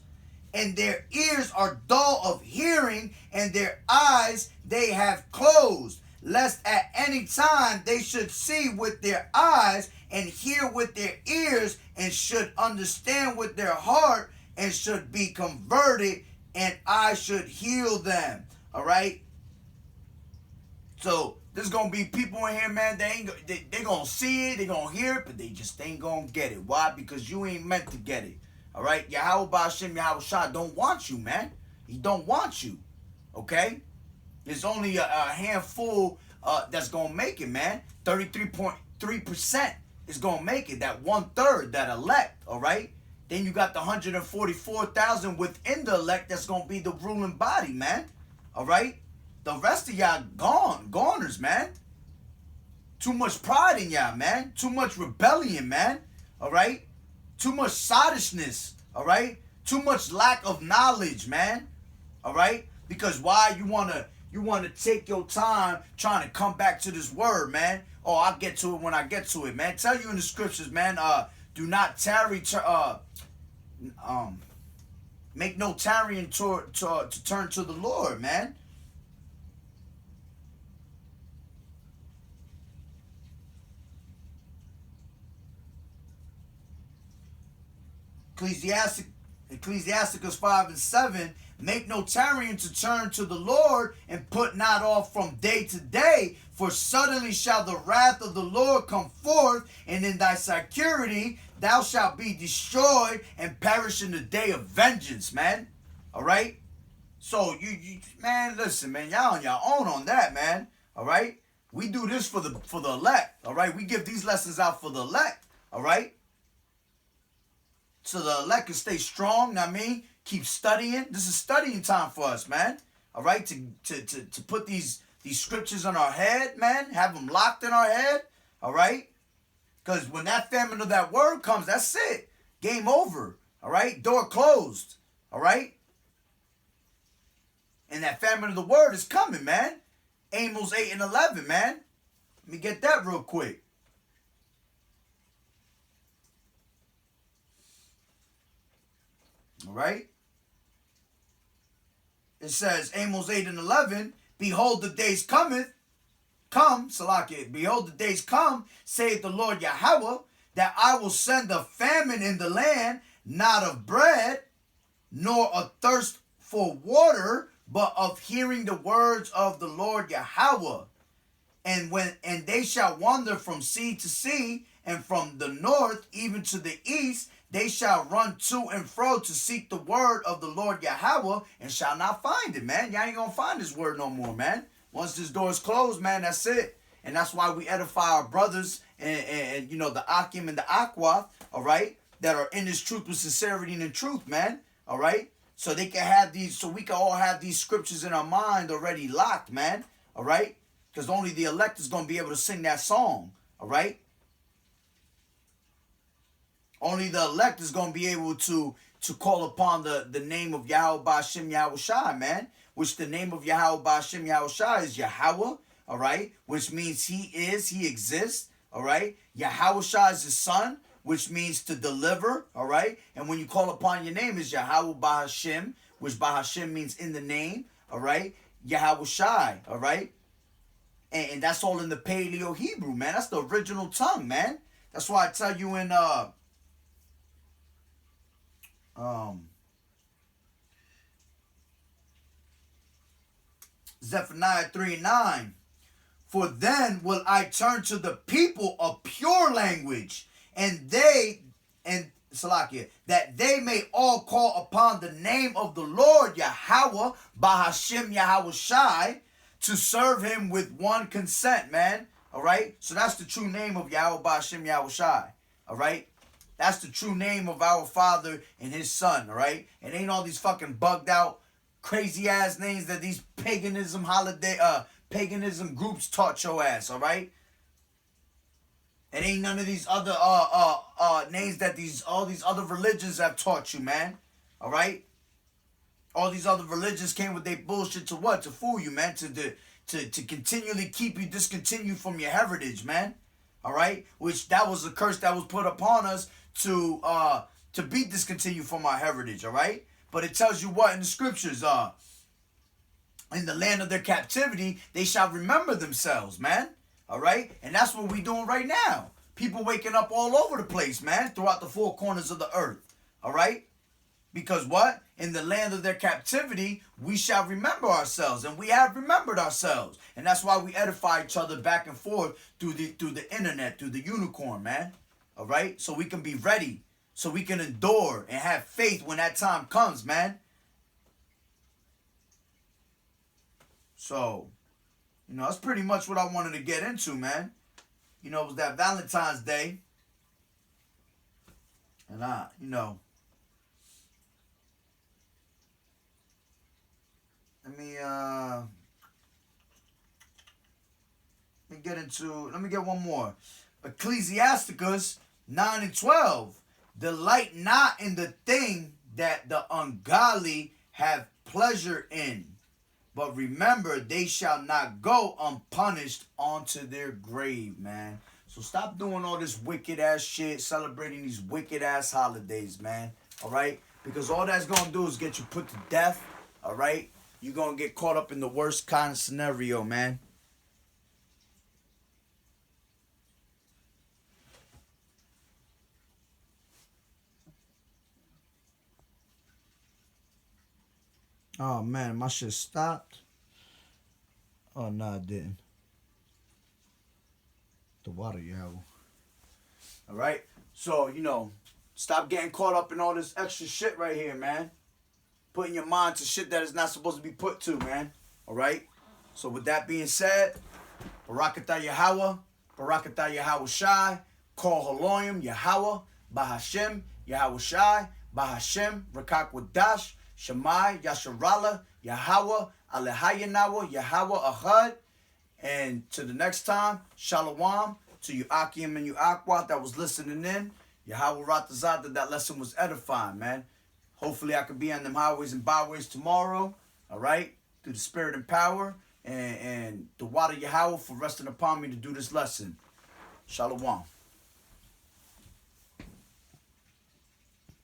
Speaker 1: and their ears are dull of hearing, and their eyes they have closed, lest at any time they should see with their eyes, and hear with their ears, and should understand with their heart, and should be converted, and I should heal them. All right? So there's gonna be people in here, man. They gonna see it, they gonna hear it, but they just ain't gonna get it. Why? Because you ain't meant to get it. All right, Yahweh Ba'ashem Yahushua don't want you, man. He don't want you. Okay, there's only a handful that's gonna make it, man. 33.3% is gonna make it. That 1/3 that elect. All right. Then you got the 144,000 within the elect that's gonna be the ruling body, man. All right. The rest of y'all goners, man. Too much pride in y'all, man. Too much rebellion, man. All right? Too much sottishness, all right? Too much lack of knowledge, man. All right? Because why you wanna take your time trying to come back to this word, man. Oh, I'll get to it when I get to it, man. Tell you in the scriptures, man, do not tarry make no tarrying to turn to the Lord, man. Ecclesiasticus 5 and 7, make no tarrying to turn to the Lord, and put not off from day to day, for suddenly shall the wrath of the Lord come forth, and in thy security thou shalt be destroyed and perish in the day of vengeance, man. All right? So, you man, listen, man, y'all on your own on that, man. All right? We do this for the elect, all right? We give these lessons out for the elect, all right? So the elect can stay strong, know what I mean? Keep studying. This is studying time for us, man. All right? To put these scriptures on our head, man. Have them locked in our head. All right? Because when that famine of that word comes, that's it. Game over. All right? Door closed. All right? And that famine of the word is coming, man. Amos 8 and 11, man. Let me get that real quick. All right? It says, Amos 8 and 11, behold, the days come, Salakia, behold, the days come, saith the Lord Yahweh, that I will send a famine in the land, not of bread, nor a thirst for water, but of hearing the words of the Lord Yahweh. And they shall wander from sea to sea, and from the north even to the east, they shall run to and fro to seek the word of the Lord Yahweh, and shall not find it, man. Y'all ain't gonna find this word no more, man. Once this door is closed, man, that's it. And that's why we edify our brothers and you know, the Akim and the Akwath, all right, that are in this truth with sincerity and in truth, man, all right? So they can have these, so we can all have these scriptures in our mind already locked, man, all right? Because only the elect is going to be able to sing that song, all right? Only the elect is going to be able to call upon the name of Yahweh Ba'Shem Yahweh Shai, man. Which the name of Yahweh Ba'Shem Yahweh Shai is Yahweh, all right? Which means he exists, all right? Yahweh Shai is his son, which means to deliver, all right? And when you call upon your name is Yahweh Ba'Shem, which Ba'Shem means in the name, all right? Yahweh Shai, all right? And that's all in the Paleo Hebrew, man. That's the original tongue, man. That's why I tell you in Zephaniah 3:9, for then will I turn to the people a pure language, and Salakia, that they may all call upon the name of the Lord Yahweh, Ba'Hashem Yahweh Shai, to serve him with one consent, man. All right? So that's the true name of Yahweh Ba'Hashem Yahweh Shai. All right? That's the true name of our Father and his Son, all right? It ain't all these fucking bugged out, crazy ass names that these paganism groups taught your ass, all right? It ain't none of these other names that all these other religions have taught you, man. All right? All these other religions came with their bullshit to what? To fool you, man. To continually keep you discontinued from your heritage, man. All right? Which that was a curse that was put upon us to be discontinued from our heritage, all right? But it tells you what in the scriptures, in the land of their captivity, they shall remember themselves, man. All right? And that's what we're doing right now. People waking up all over the place, man, throughout the four corners of the earth. All right? Because what? In the land of their captivity, we shall remember ourselves. And we have remembered ourselves. And that's why we edify each other back and forth through the internet, through the unicorn, man. All right? So we can be ready. So we can endure and have faith when that time comes, man. So, you know, that's pretty much what I wanted to get into, man. You know, it was that Valentine's Day. And you know, let Let me get one more. Ecclesiasticus 9 and 12. Delight not in the thing that the ungodly have pleasure in, but remember they shall not go unpunished onto their grave, man. So stop doing all this wicked ass shit, celebrating these wicked ass holidays, man. All right? Because all that's going to do is get you put to death. All right? You're going to get caught up in the worst kind of scenario, man. Oh, man, my shit stopped. Oh, no, it didn't. The water, yeah. All right? So, you know, stop getting caught up in all this extra shit right here, man. Putting your mind to shit that is not supposed to be put to, man. All right? So, with that being said, Barakatah Yahweh, Barakatah Yahweh Shai, Kol Haloyim, Yahweh, Bahashem, Yahweh Shai, Bahashem, Rakak Wadash, Shemai, Yasharala, Yahweh, Alehayanawa, Yahweh Ahad. And to the next time, Shalom to you Akim and you Aqua that was listening in. Yahweh Ratazad, that lesson was edifying, man. Hopefully I could be on them highways and byways tomorrow. All right? Through the spirit and power. And the water Yahweh for resting upon me to do this lesson. Shalom.